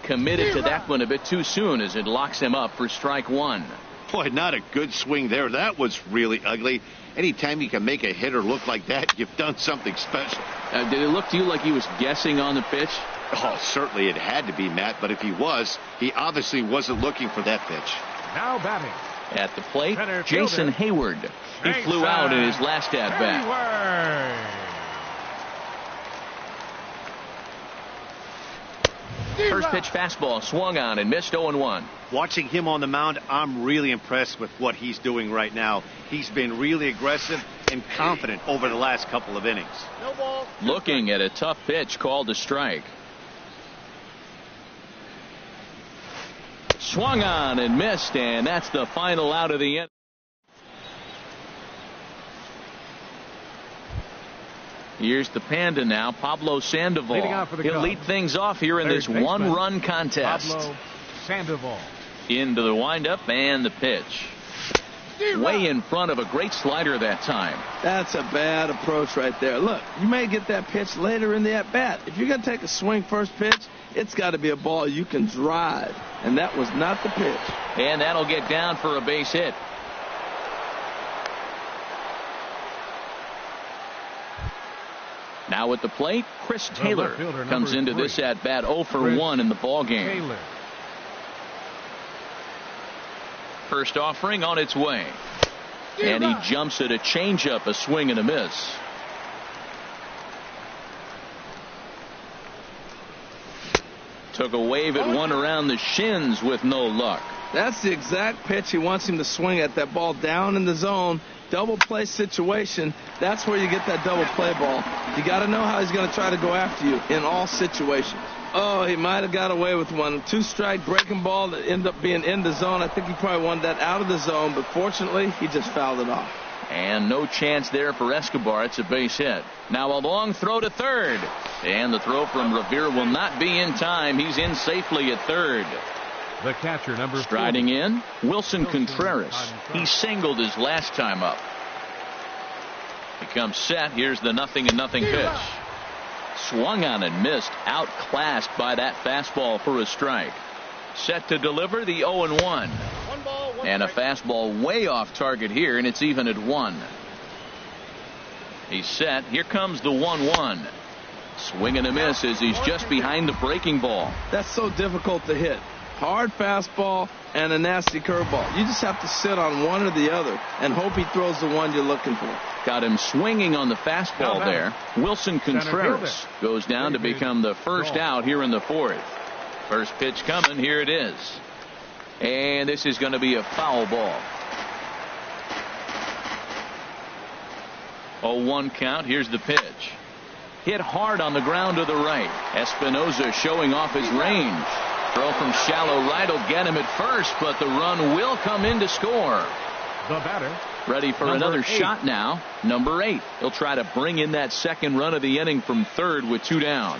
Committed to that one a bit too soon as it locks him up for strike 1. Boy, not a good swing there. That was really ugly. Anytime you can make a hitter look like that, you've done something special. Did it look to you like he was guessing on the pitch? Oh, certainly it had to be, Matt, but if he was, he obviously wasn't looking for that pitch. Now batting. At the plate, Center Jason fielder. Hayward. He flew out in his last at-bat. Hayward. First pitch fastball swung on and missed 0-1. Watching him on the mound, I'm really impressed with what he's doing right now. He's been really aggressive, and confident over the last couple of innings. Looking at a tough pitch called a strike. Swung on and missed, and that's the final out of the inning. Here's the Panda now, Pablo Sandoval. He'll lead things off here in this one-run contest. Pablo Sandoval. Into the windup and the pitch. Way in front of a great slider that time. That's a bad approach right there. Look, you may get that pitch later in the at-bat. If you're going to take a swing first pitch, it's got to be a ball you can drive. And that was not the pitch. And that'll get down for a base hit. Now at the plate, Chris Taylor comes into this at-bat 0 for 1 in the ballgame. First offering on its way. And he jumps at a changeup, a swing and a miss. Took a wave at one around the shins with no luck. That's the exact pitch he wants him to swing at. That ball down in the zone. Double play situation. That's where you get that double play ball. You got to know how he's going to try to go after you in all situations. Oh, he might have got away with one. 2-strike breaking ball that ended up being in the zone. I think he probably wanted that out of the zone, but fortunately, he just fouled it off. And no chance there for Escobar. It's a base hit. Now a long throw to third. And the throw from Revere will not be in time. He's in safely at third. The catcher, number 40. Striding in, Wilson Contreras. He singled his last time up. He comes set. Here's the 0-0 pitch. Swung on and missed. Outclassed by that fastball for a strike. Set to deliver the 0-1. And a fastball way off target here, and it's even at 1. He's set. Here comes the 1-1. Swing and a miss as he's just behind the breaking ball. That's so difficult to hit. Hard fastball and a nasty curveball. You just have to sit on one or the other and hope he throws the one you're looking for. Got him swinging on the fastball there. Wilson Contreras goes down to become the first out here in the 4th. First pitch coming. Here it is. And this is going to be a foul ball. 0-1 count. Here's the pitch. Hit hard on the ground to the right. Espinosa showing off his range. Throw from shallow right will get him at first, but the run will come in to score. The batter. Ready for another shot now. Number 8. He'll try to bring in that second run of the inning from third with 2 down.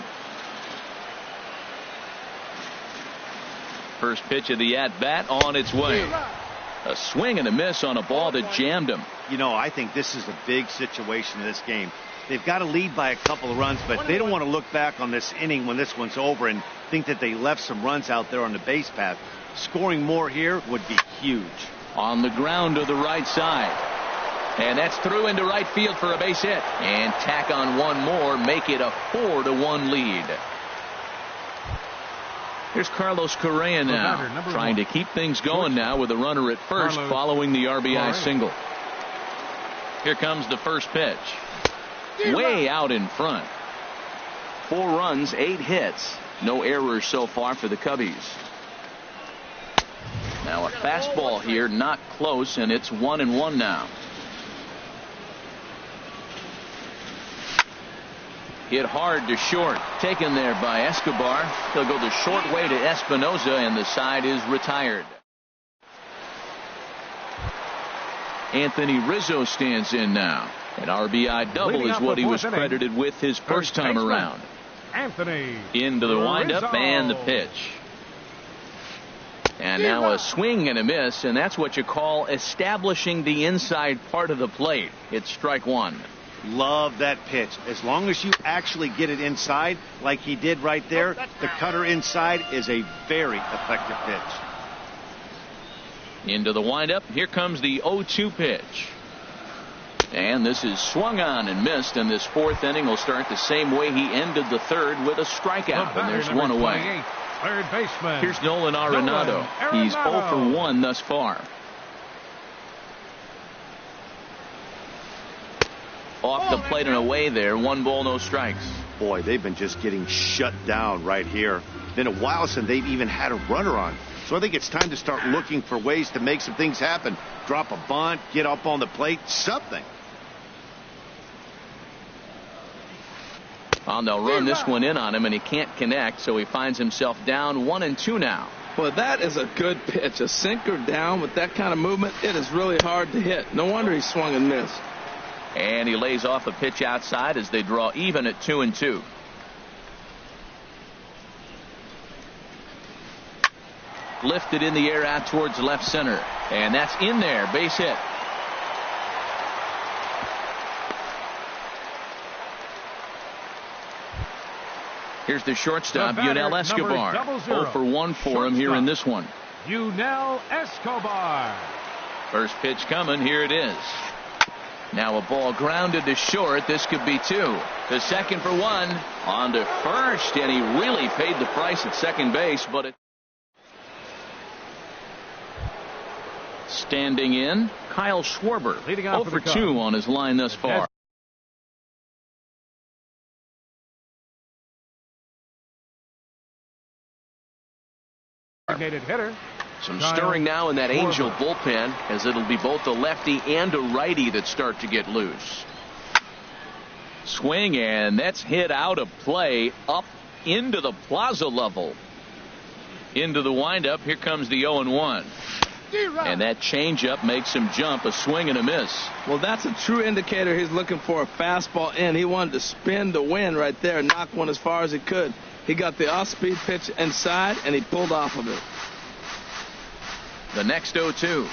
First pitch of the at-bat on its way. A swing and a miss on a ball that jammed him. You know, I think this is a big situation in this game. They've got to lead by a couple of runs, but they don't want to look back on this inning when this one's over and think that they left some runs out there on the base path. Scoring more here would be huge. On the ground to the right side. And that's through into right field for a base hit. And tack on one more, make it a 4-1 lead. Here's Carlos Correa now, trying to keep things going now with a runner at first following the RBI single. Here comes the first pitch. Way out in front. 4 runs, 8 hits. No errors so far for the Cubbies. Now a fastball here, not close, and it's 1-1 now. Hit hard to short. Taken there by Escobar. He'll go the short way to Espinosa, and the side is retired. Anthony Rizzo stands in now. An RBI double is what he was credited with his first time around. Anthony into the windup and the pitch. And now a swing and a miss, and that's what you call establishing the inside part of the plate. It's strike 1. Love that pitch. As long as you actually get it inside like he did right there, the cutter inside is a very effective pitch. Into the windup. Here comes the 0-2 pitch. And this is swung on and missed, and this 4th inning will start the same way he ended the 3rd with a strikeout, and there's one away. Third baseman. Here's Nolan Arenado. He's 0 for 1 thus far. Off the plate and away there. 1 ball, no strikes. Boy, they've been just getting shut down right here. Been a while since they've even had a runner on. So I think it's time to start looking for ways to make some things happen. Drop a bunt, get up on the plate, something. And they'll run this one in on him, and he can't connect, so he finds himself down 1-2 now. Well, that is a good pitch. A sinker down with that kind of movement, it is really hard to hit. No wonder he swung and missed. And he lays off a pitch outside as they draw even at 2-2. Lifted in the air out towards left center. And that's in there. Base hit. Here's the shortstop, Yunel Escobar. 0 for 1 for him here in this one. Yunel Escobar. First pitch coming. Here it is. Now a ball grounded to short. This could be 2. To second for 1. On to first. And he really paid the price at second base. But it. Standing in, Kyle Schwarber. Leading off 0 for 2 on his line thus far. Hitter. Some stirring now in that Angel bullpen, as it'll be both a lefty and a righty that start to get loose. Swing, and that's hit out of play up into the plaza level. Into the windup. Here comes the 0-1. And that changeup makes him jump. A swing and a miss. Well, that's a true indicator. He's looking for a fastball in. He wanted to spin to win right there and knock one as far as he could. He got the off-speed pitch inside, and he pulled off of it. The next 0-2.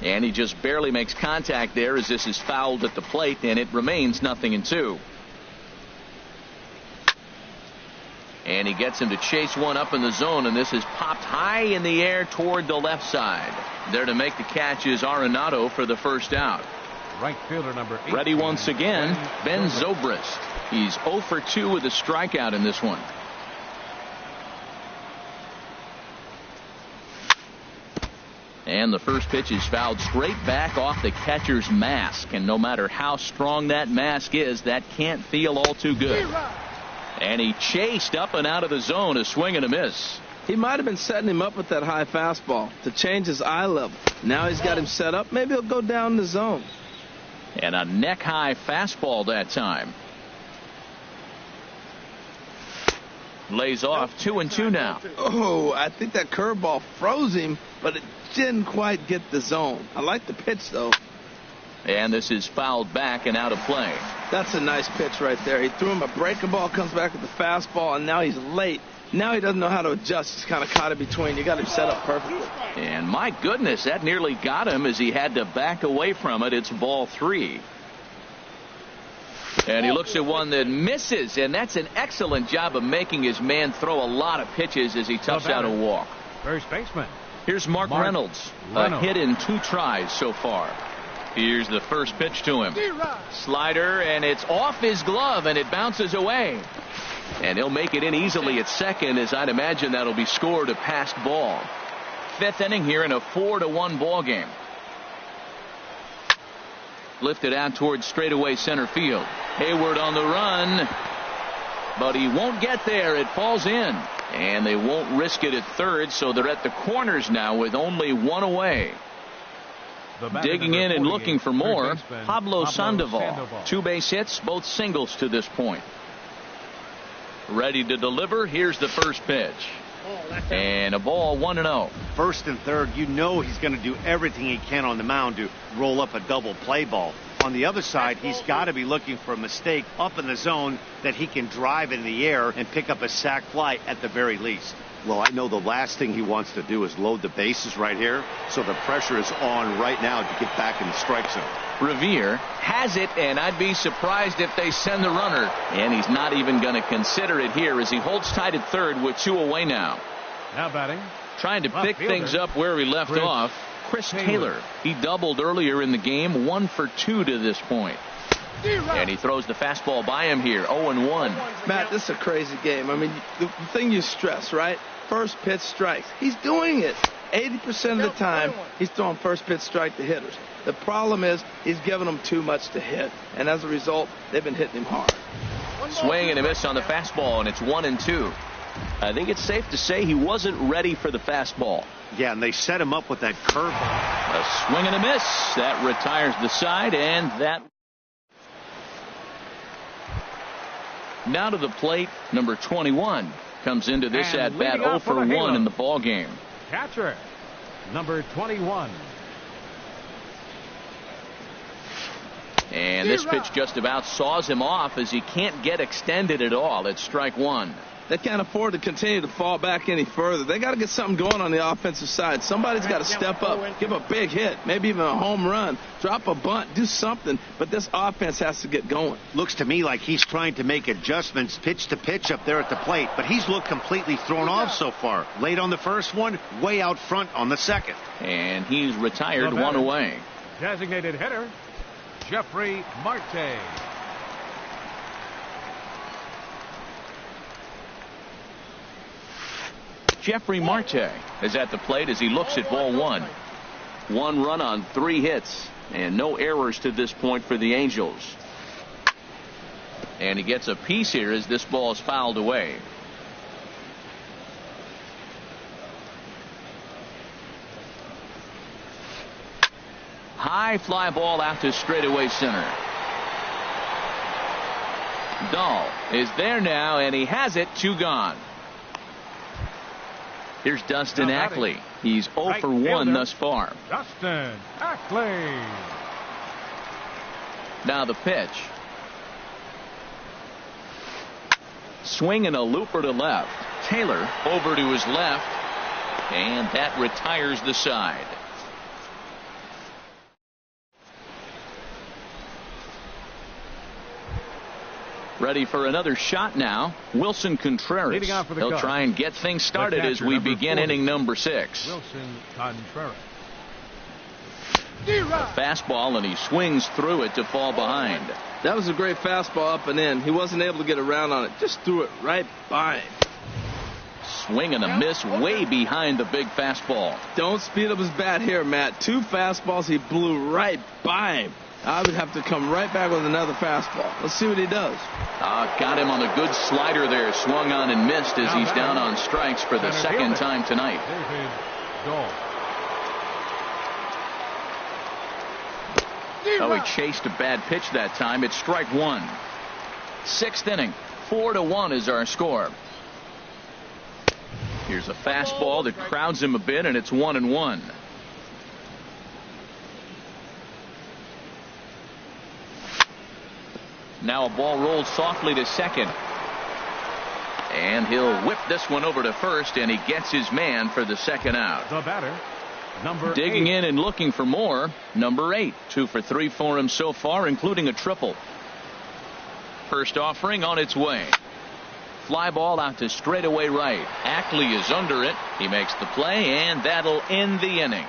And he just barely makes contact there as this is fouled at the plate, and it remains 0-2. And he gets him to chase one up in the zone, and this is popped high in the air toward the left side. There to make the catch is Arenado for the first out. Right fielder number 8. Ready once again, Ben Zobrist. He's 0 for 2 with a strikeout in this one. And the first pitch is fouled straight back off the catcher's mask. And no matter how strong that mask is, that can't feel all too good. And he chased up and out of the zone, a swing and a miss. He might have been setting him up with that high fastball to change his eye level. Now he's got him set up. Maybe he'll go down the zone. And a neck-high fastball that time. Lays off 2-2 now. Oh, I think that curveball froze him, but it didn't quite get the zone. I like the pitch, though. And this is fouled back and out of play. That's a nice pitch right there. He threw him a breaking ball, comes back with the fastball, and now he's late. Now he doesn't know how to adjust. He's kind of caught in between. You got him set up perfectly. And my goodness, that nearly got him as he had to back away from it. It's ball 3. And he looks at one that misses, and that's an excellent job of making his man throw a lot of pitches as he toughs out a walk. First baseman. Here's Mark Reynolds. A hit in 2 tries so far. Here's the first pitch to him. Slider, and it's off his glove, and it bounces away. And he'll make it in easily at second, as I'd imagine that'll be scored a passed ball. 5th inning here in a 4-1 ball game. Lifted out towards straightaway center field. Hayward on the run, but he won't get there. It falls in, and they won't risk it at third, so they're at the corners now with only 1 away. Digging in and looking for more, Pablo Sandoval. 2 base hits, both singles to this point. Ready to deliver. Here's the first pitch. And a ball 1-0. First and third, you know he's going to do everything he can on the mound to roll up a double play ball. On the other side, he's got to be looking for a mistake up in the zone that he can drive in the air and pick up a sac fly at the very least. Well, I know the last thing he wants to do is load the bases right here, so the pressure is on right now to get back in the strike zone. Revere has it, and I'd be surprised if they send the runner. And he's not even going to consider it here as he holds tight at third with 2 away now. Now batting. Trying to pick things up where we left off. Chris Taylor. He doubled earlier in the game, 1 for 2 to this point. And he throws the fastball by him here, 0-1. Matt, this is a crazy game. I mean, the thing you stress, right? First pitch strikes. He's doing it. 80% of the time, he's throwing first pitch strike to hitters. The problem is he's giving them too much to hit, and as a result, they've been hitting him hard. Swing and a miss on the fastball, and it's 1-2. I think it's safe to say he wasn't ready for the fastball. Yeah, and they set him up with that curveball. A swing and a miss. That retires the side, and that Now to the plate, number 21 comes into this And at bat leading 0 off for for the 1 in Halos. the ball game. Catcher, number 21. And this pitch just about saws him off as he can't get extended at all. It's strike one. They can't afford to continue to fall back any further. They got to get something going on the offensive side. Somebody's got to step up, give a big hit, maybe even a home run, drop a bunt, do something. But this offense has to get going. Looks to me like he's trying to make adjustments pitch to pitch up there at the plate, but he's looked completely thrown off so far. Late on the first one, way out front on the second. And he's retired, The one batter, away. Designated hitter, Jeffrey Marte. Jeffrey Marte is at the plate as he looks at ball one. 1 run on 3 hits and no errors to this point for the Angels. And he gets a piece here as this ball is fouled away. High fly ball out to straightaway center. Dahl is there now, and he has it. 2 gone. Here's Dustin Now batting. Ackley. He's 0 Right for 1 fielder. thus far. Dustin Ackley. Now the pitch. Swing and a looper to left. Taylor over to his left, and that retires the side. Ready for another shot now. Wilson Contreras. Leading off for the He'll Cubs. try and get things started as catcher, we number begin 40. inning number 6. Wilson Contreras. Fastball, and he swings through it to fall behind. That was a great fastball up and in. He wasn't able to get around on it. Just threw it right by him. Swing and a miss way behind the big fastball. Don't speed up his bat here, Matt. 2 fastballs he blew right by him. I would have to come right back with another fastball. Let's see what he does. Got him on a good slider there. Swung on and missed as Now he's batting. down on strikes for the Center second fielder. time tonight. David Dahl. Oh, he chased a bad pitch that time. It's strike one. 6th inning. 4-1 is our score. Here's a fastball that crowds him a bit, and it's 1-1. Now a ball rolled softly to second. And he'll whip this one over to first, and he gets his man for the second out. The batter, number Digging 8. in and looking for more, number 8. 2 for 3 for him so far, including a triple. First offering on its way. Fly ball out to straightaway right. Ackley is under it. He makes the play, and that'll end the inning.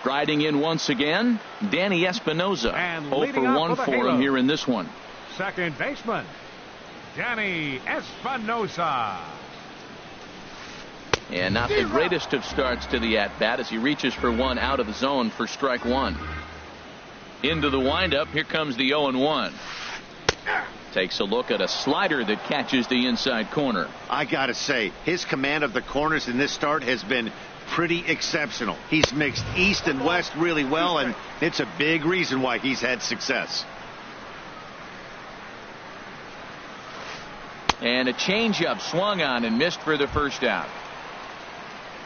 Striding in once again, Danny Espinosa. And 0 leading for off 1 for the for him Halos. here in this one. Second baseman, Danny Espinosa. And not the greatest of starts to the at-bat as he reaches for one out of the zone for strike one. Into the windup. Here comes the 0-1. Takes a look at a slider that catches the inside corner. I gotta say, his command of the corners in this start has been pretty exceptional. He's mixed east and west really well, and it's a big reason why he's had success. And a changeup swung on and missed for the first out.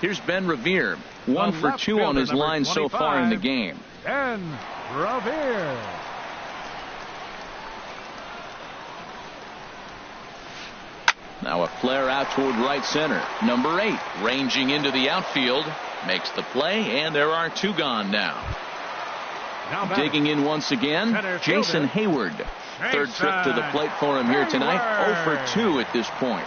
Here's Ben Revere. 1 for 2 on his line so far in the game. Ben Revere. Now a flare out toward right center. Number 8 ranging into the outfield. Makes the play, and there are 2 gone now. Now batting, Digging in once again, Center Jason fielder, Hayward. Third trip to the plate for him here tonight. 0 for 2 at this point.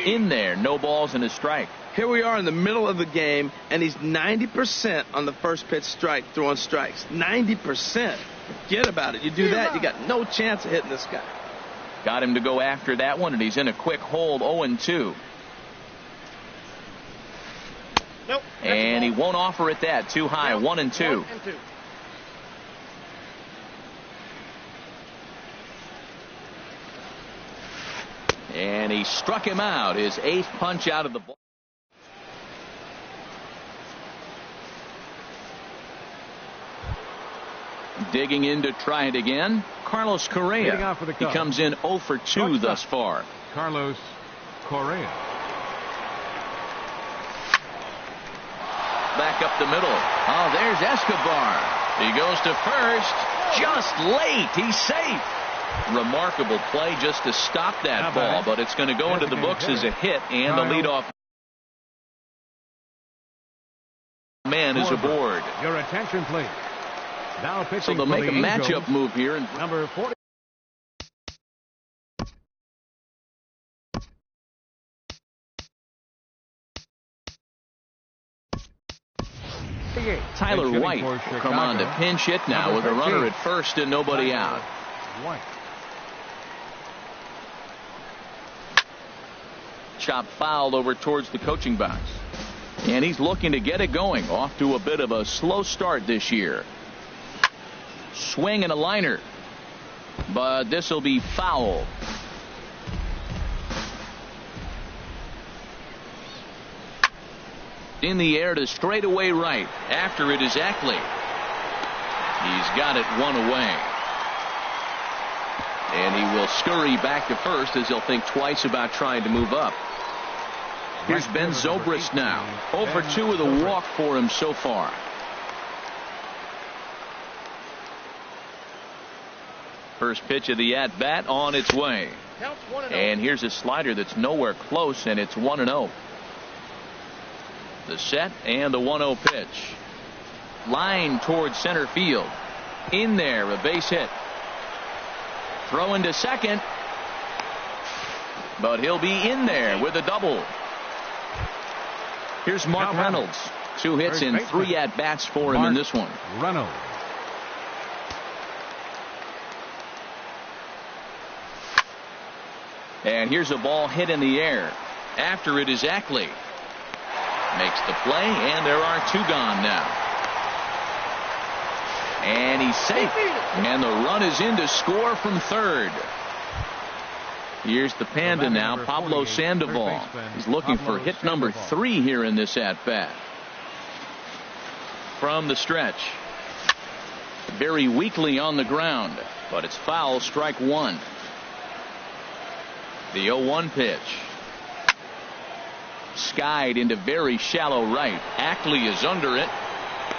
In there, no balls and a strike. Here we are in the middle of the game, and he's 90% on the first pitch strike, throwing strikes. 90%. Forget about it. You do that, you got no chance of hitting this guy. Got him to go after that one, and he's in a quick hold, 0-2. Nope. And he won't offer it that. Too high, 1-2. And he struck him out. His 8th punch out of the ball. Digging in to try it again, Carlos Correa. He comes in 0 for 2 thus far. Carlos Correa. Back up the middle. Oh, there's Escobar. He goes to first. Just late. He's safe. Remarkable play just to stop that ball, but it's going to go into the books as a hit, and the leadoff man is aboard. Your attention, please. Now pitching. So they'll make a matchup move here. Number 40. Tyler White will come on to pinch hit now with a runner at first and nobody out. White. Chop fouled over towards the coaching box. And he's looking to get it going. Off to a bit of a slow start this year. Swing and a liner. But this will be foul. In the air to straightaway right. After it is Ackley. He's got it one away. And he will scurry back to first as he'll think twice about trying to move up. Here's Ben Zobrist now. 0 for 2 with a walk for him so far. First pitch of the at-bat on its way. And here's a slider that's nowhere close, and it's 1-0. The set and the 1-0 pitch. Line towards center field. In there, a base hit. Throw into second. But he'll be in there with a double. Here's Mark Reynolds. 2 hits and 3 at-bats for him in this one. Reynolds. And here's a ball hit in the air. After it is Ackley. Makes the play, and there are 2 gone now. And he's safe. And the run is in to score from third. Here's the Panda now, Pablo Sandoval. He's looking for hit number 3 here in this at-bat. From the stretch. Very weakly on the ground, but it's foul, strike 1. The 0-1 pitch. Skied into very shallow right. Ackley is under it.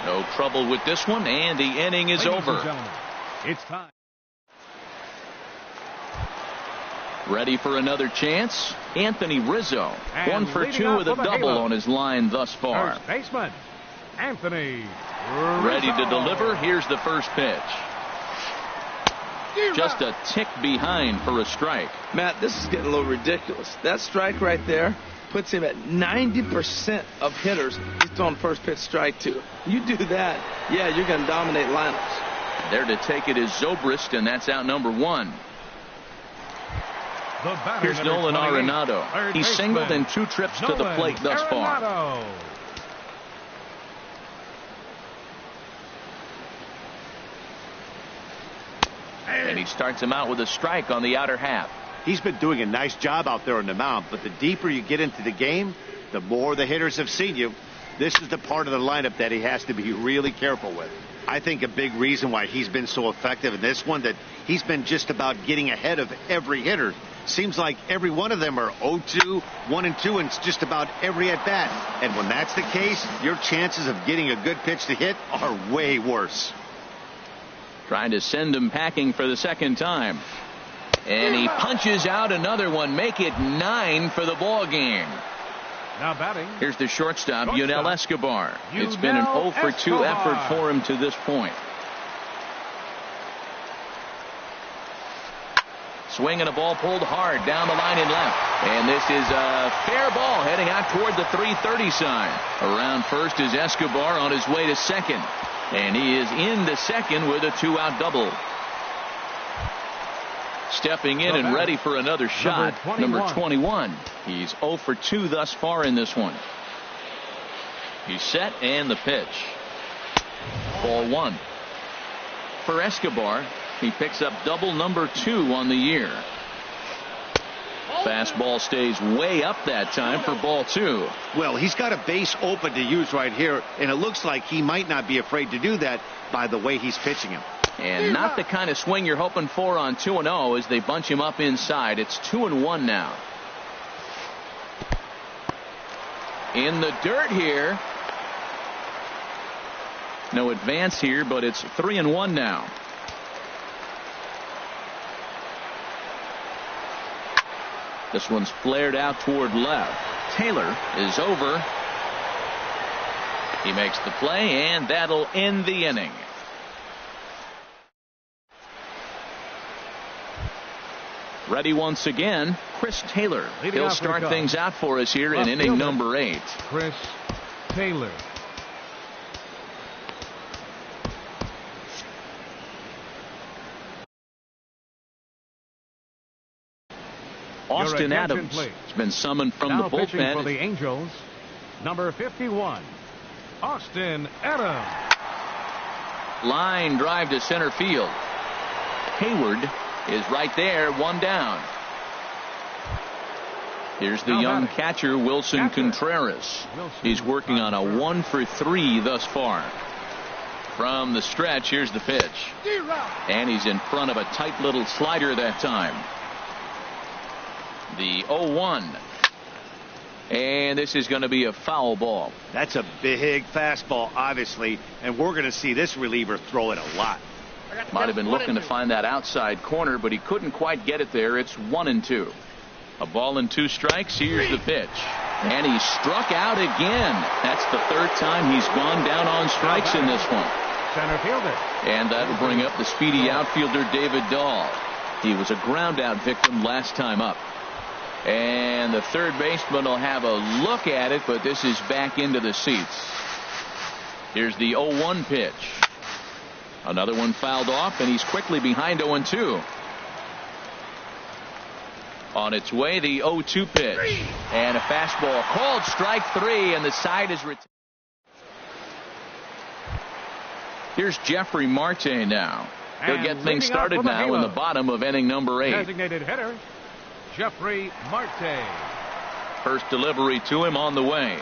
No trouble with this one, and the inning is over. It's time. Ready for another chance? Anthony Rizzo. And 1 for 2 with a double on his line thus far. First baseman, Anthony Ready to Rizzo. deliver. Here's the first pitch. Just a tick behind for a strike. Matt, this is getting a little ridiculous. That strike right there puts him at 90% of hitters he's throwing first pitch strike to. You do that, yeah, you're going to dominate lineups. There to take it is Zobrist, and that's out number 1. Here's Nolan Arenado. He's singled in 2 trips to the plate thus far. And he starts him out with a strike on the outer half. He's been doing a nice job out there on the mound, but the deeper you get into the game, the more the hitters have seen you. This is the part of the lineup that he has to be really careful with. I think a big reason why he's been so effective in this one, that he's been just about getting ahead of every hitter. Seems like every one of them are 0-2, 1-2, and it's just about every at-bat. And when that's the case, your chances of getting a good pitch to hit are way worse. Trying to send him packing for the second time. And he punches out another one. Make it 9 for the ball game. Now batting. Here's the shortstop, Yunel Escobar. It's been an 0 for 2 effort for him to this point. Swing and a ball pulled hard down the line and left. And this is a fair ball heading out toward the 330 sign. Around first is Escobar on his way to second. And he is in the second with a 2-out double. Stepping in and ready for another shot, number 21. He's 0 for 2 thus far in this one. He's set, and the pitch. Ball 1. For Escobar, he picks up double number 2 on the year. Fastball stays way up that time for ball 2. Well, he's got a base open to use right here, and it looks like he might not be afraid to do that by the way he's pitching him. And not the kind of swing you're hoping for on 2-0 as they bunch him up inside. It's 2-1 now. In the dirt here. No advance here, but it's 3-1 now. This one's flared out toward left. Taylor is over. He makes the play, and that'll end the inning. Ready once again, Chris Taylor. He'll start things out for us here in inning number 8. Chris Taylor. Austin Adams has been summoned from the bullpen. Pitching for the Angels, number 51, Austin Adams. Line drive to center field. Hayward is right there, one down. Here's the young catcher, Wilson Contreras. He's working on a 1-for-3 thus far. From the stretch, here's the pitch. And he's in front of a tight little slider that time. The 0-1. And this is going to be a foul ball. That's a big fastball, obviously, and we're going to see this reliever throw it a lot. Might have been looking to find that outside corner, but he couldn't quite get it there. It's 1-2. A ball and 2 strikes. Here's the pitch. And he struck out again. That's the 3rd time he's gone down on strikes in this one. Center fielder. And that'll bring up the speedy outfielder, David Dahl. He was a ground out victim last time up. And the third baseman will have a look at it, but this is back into the seats. Here's the 0-1 pitch. Another one fouled off, and he's quickly behind 0-2. On its way, the 0-2 pitch. And a fastball called strike 3, and the side is retired. Here's Jeffrey Marte now. He'll get things started now in the bottom of inning number 8. Designated hitter, Jeffrey Marte. First delivery to him on the way.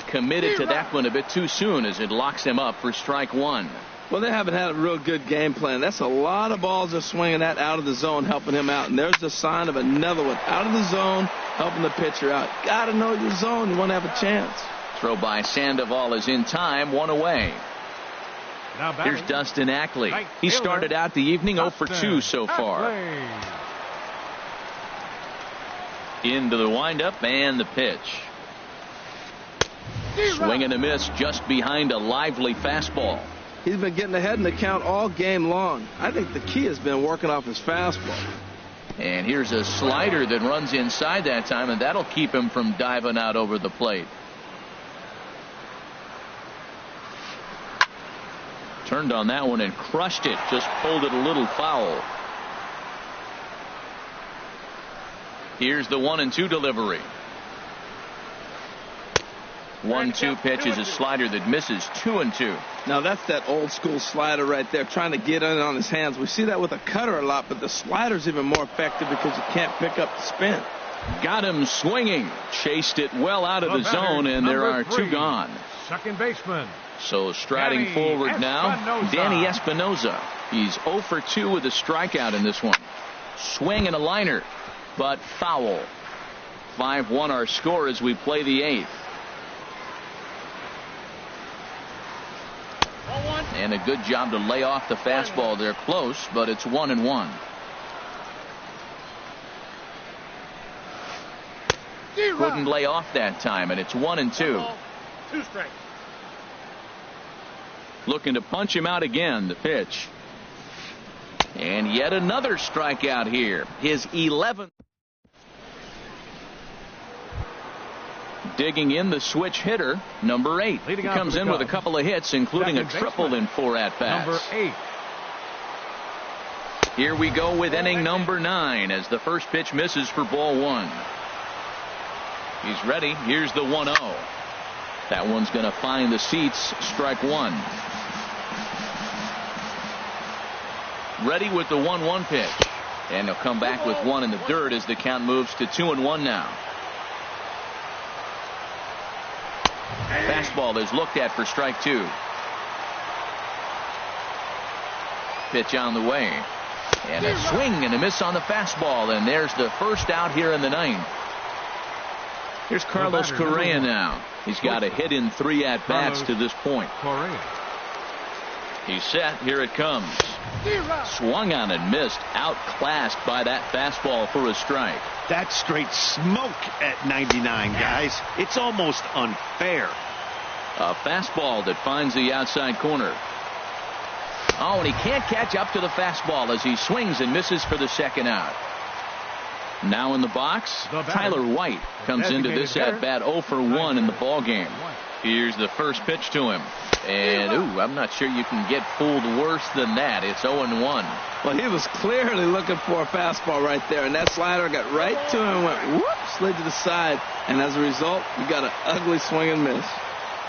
Committed to that one a bit too soon as it locks him up for strike 1. Well, they haven't had a real good game plan. That's a lot of balls they're swinging at out of the zone, helping him out. And there's the sign of another one out of the zone, helping the pitcher out. Got to know your zone. You want to have a chance. Throw by Sandoval is in time, 1 away. Here's Dustin Ackley. He started out the evening 0 for 2 so far. Into the windup and the pitch. Swing and a miss just behind a lively fastball. He's been getting ahead in the count all game long. I think the key has been working off his fastball. And here's a slider that runs inside that time, and that'll keep him from diving out over the plate. Turned on that one and crushed it. Just pulled it a little foul. Here's the 1-2 delivery. 1-2 pitch is a slider that misses 2-2. Now that's that old school slider right there, trying to get in on his hands. We see that with a cutter a lot, but the slider's even more effective because you can't pick up the spin. Got him swinging. Chased it well out of the zone, and there are 2 gone. Second baseman. So striding forward now, Danny Espinosa. He's 0 for 2 with a strikeout in this one. Swing and a liner, but foul. 5-1 our score as we play the 8th. And a good job to lay off the fastball. They're close, but it's 1-1. Couldn't lay off that time, and it's 1-2. 2 strikes. Looking to punch him out again. The pitch. And yet another strikeout here. His 11th. Digging in the switch hitter, number 8. He comes in with a couple of hits, including a triple in 4 at-bats. Number 8. Here we go with inning number 9 as the first pitch misses for ball 1. He's ready. Here's the 1-0. That one's going to find the seats. Strike 1. Ready with the 1-1 pitch. And he'll come back with 1 in the dirt as the count moves to 2-1 now. Fastball is looked at for strike 2. Pitch on the way. And a swing and a miss on the fastball. And there's the first out here in the ninth. Here's Carlos Correa now. He's got a hit in 3 at-bats to this point. He's set. Here it comes. Swung on and missed. Outclassed by that fastball for a strike. That's straight smoke at 99, guys. It's almost unfair. A fastball that finds the outside corner. Oh, and he can't catch up to the fastball as he swings and misses for the second out. Now in the box, Tyler White comes into this at-bat 0 for 1 in the ball game. Here's the first pitch to him. And, I'm not sure you can get fooled worse than that. It's 0-1. Well, he was clearly looking for a fastball right there, and that slider got right to him and went whoop, slid to the side. And as a result, you got an ugly swing and miss.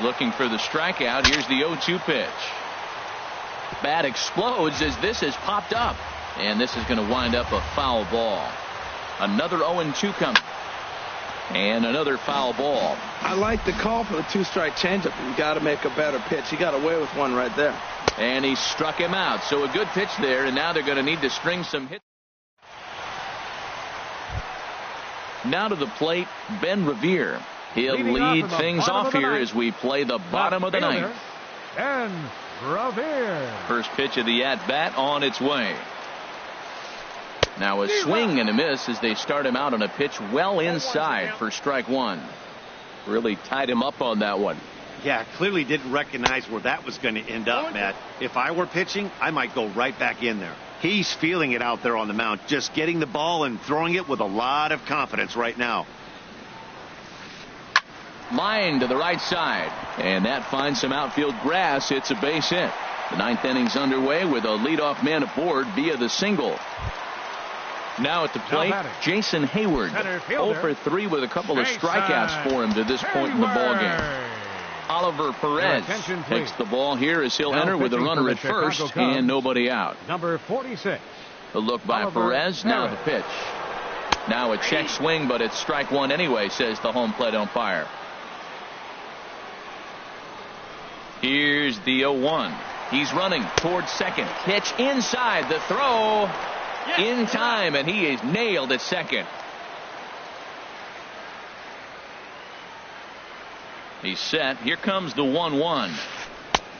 Looking for the strikeout. Here's the 0-2 pitch. Bat explodes as this has popped up. And this is going to wind up a foul ball. Another 0-2 coming. And another foul ball. I like the call for the 2-strike changeup. You got to make a better pitch. He got away with one right there. And he struck him out. So a good pitch there, and now they're going to need to string some hits. Now to the plate, Ben Revere. He'll lead things off here as we play the bottom of the ninth. Ben Revere. First pitch of the at-bat on its way. Now a swing and a miss as they start him out on a pitch well inside for strike one. Really tied him up on that one. Yeah, clearly didn't recognize where that was going to end up, Matt. If I were pitching, I might go right back in there. He's feeling it out there on the mound, just getting the ball and throwing it with a lot of confidence right now. Line to the right side, and that finds some outfield grass. It's a base hit. The ninth inning's underway with a leadoff man aboard via the single. Now at the plate, Jason Hayward, 0 for 3 with a couple of strikeouts for him to this point in the ballgame. Oliver Perez takes the ball here as he'll enter with a runner at first and nobody out. Number 46. The look by Perez. Now the pitch. Now a check swing, but it's strike one anyway, says the home plate umpire. Here's the 0-1. He's running towards second. Pitch inside. The throw in time, and he is nailed at second. He's set. Here comes the 1-1.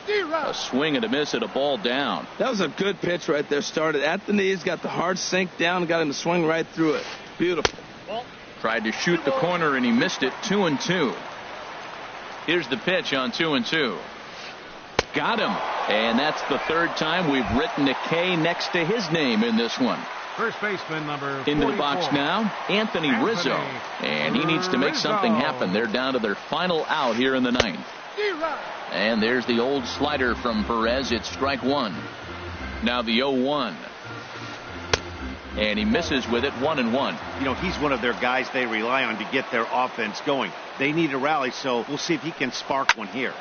A swing and a miss at a ball down. That was a good pitch right there. Started at the knees, got the hard sink down, and got him to swing right through it. Beautiful. Tried to shoot the corner, and he missed it. 2-2. Here's the pitch on 2-2. Got him. And that's the third time we've written a K next to his name in this one. First baseman number 44. Into the box now, Anthony Rizzo. And he needs to make something happen. They're down to their final out here in the ninth. And there's the old slider from Perez. It's strike one. Now the 0-1. And he misses with it. 1-1. You know, he's one of their guys they rely on to get their offense going. They need a rally, so we'll see if he can spark one here.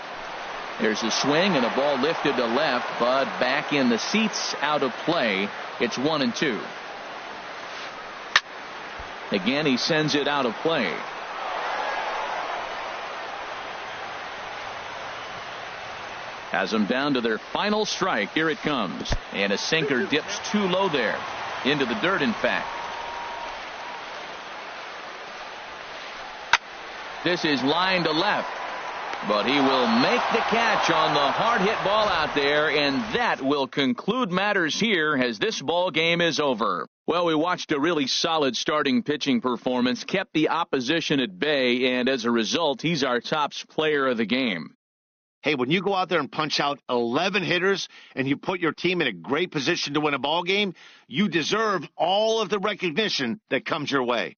There's a swing and a ball lifted to left, but back in the seats, out of play. It's 1-2. Again, he sends it out of play. Has them down to their final strike. Here it comes. And a sinker dips too low there. Into the dirt, in fact. This is line to left. But he will make the catch on the hard hit ball out there, and that will conclude matters here as this ball game is over. Well, we watched a really solid starting pitching performance, kept the opposition at bay, and as a result, he's our top player of the game. Hey, when you go out there and punch out 11 hitters and you put your team in a great position to win a ball game, you deserve all of the recognition that comes your way.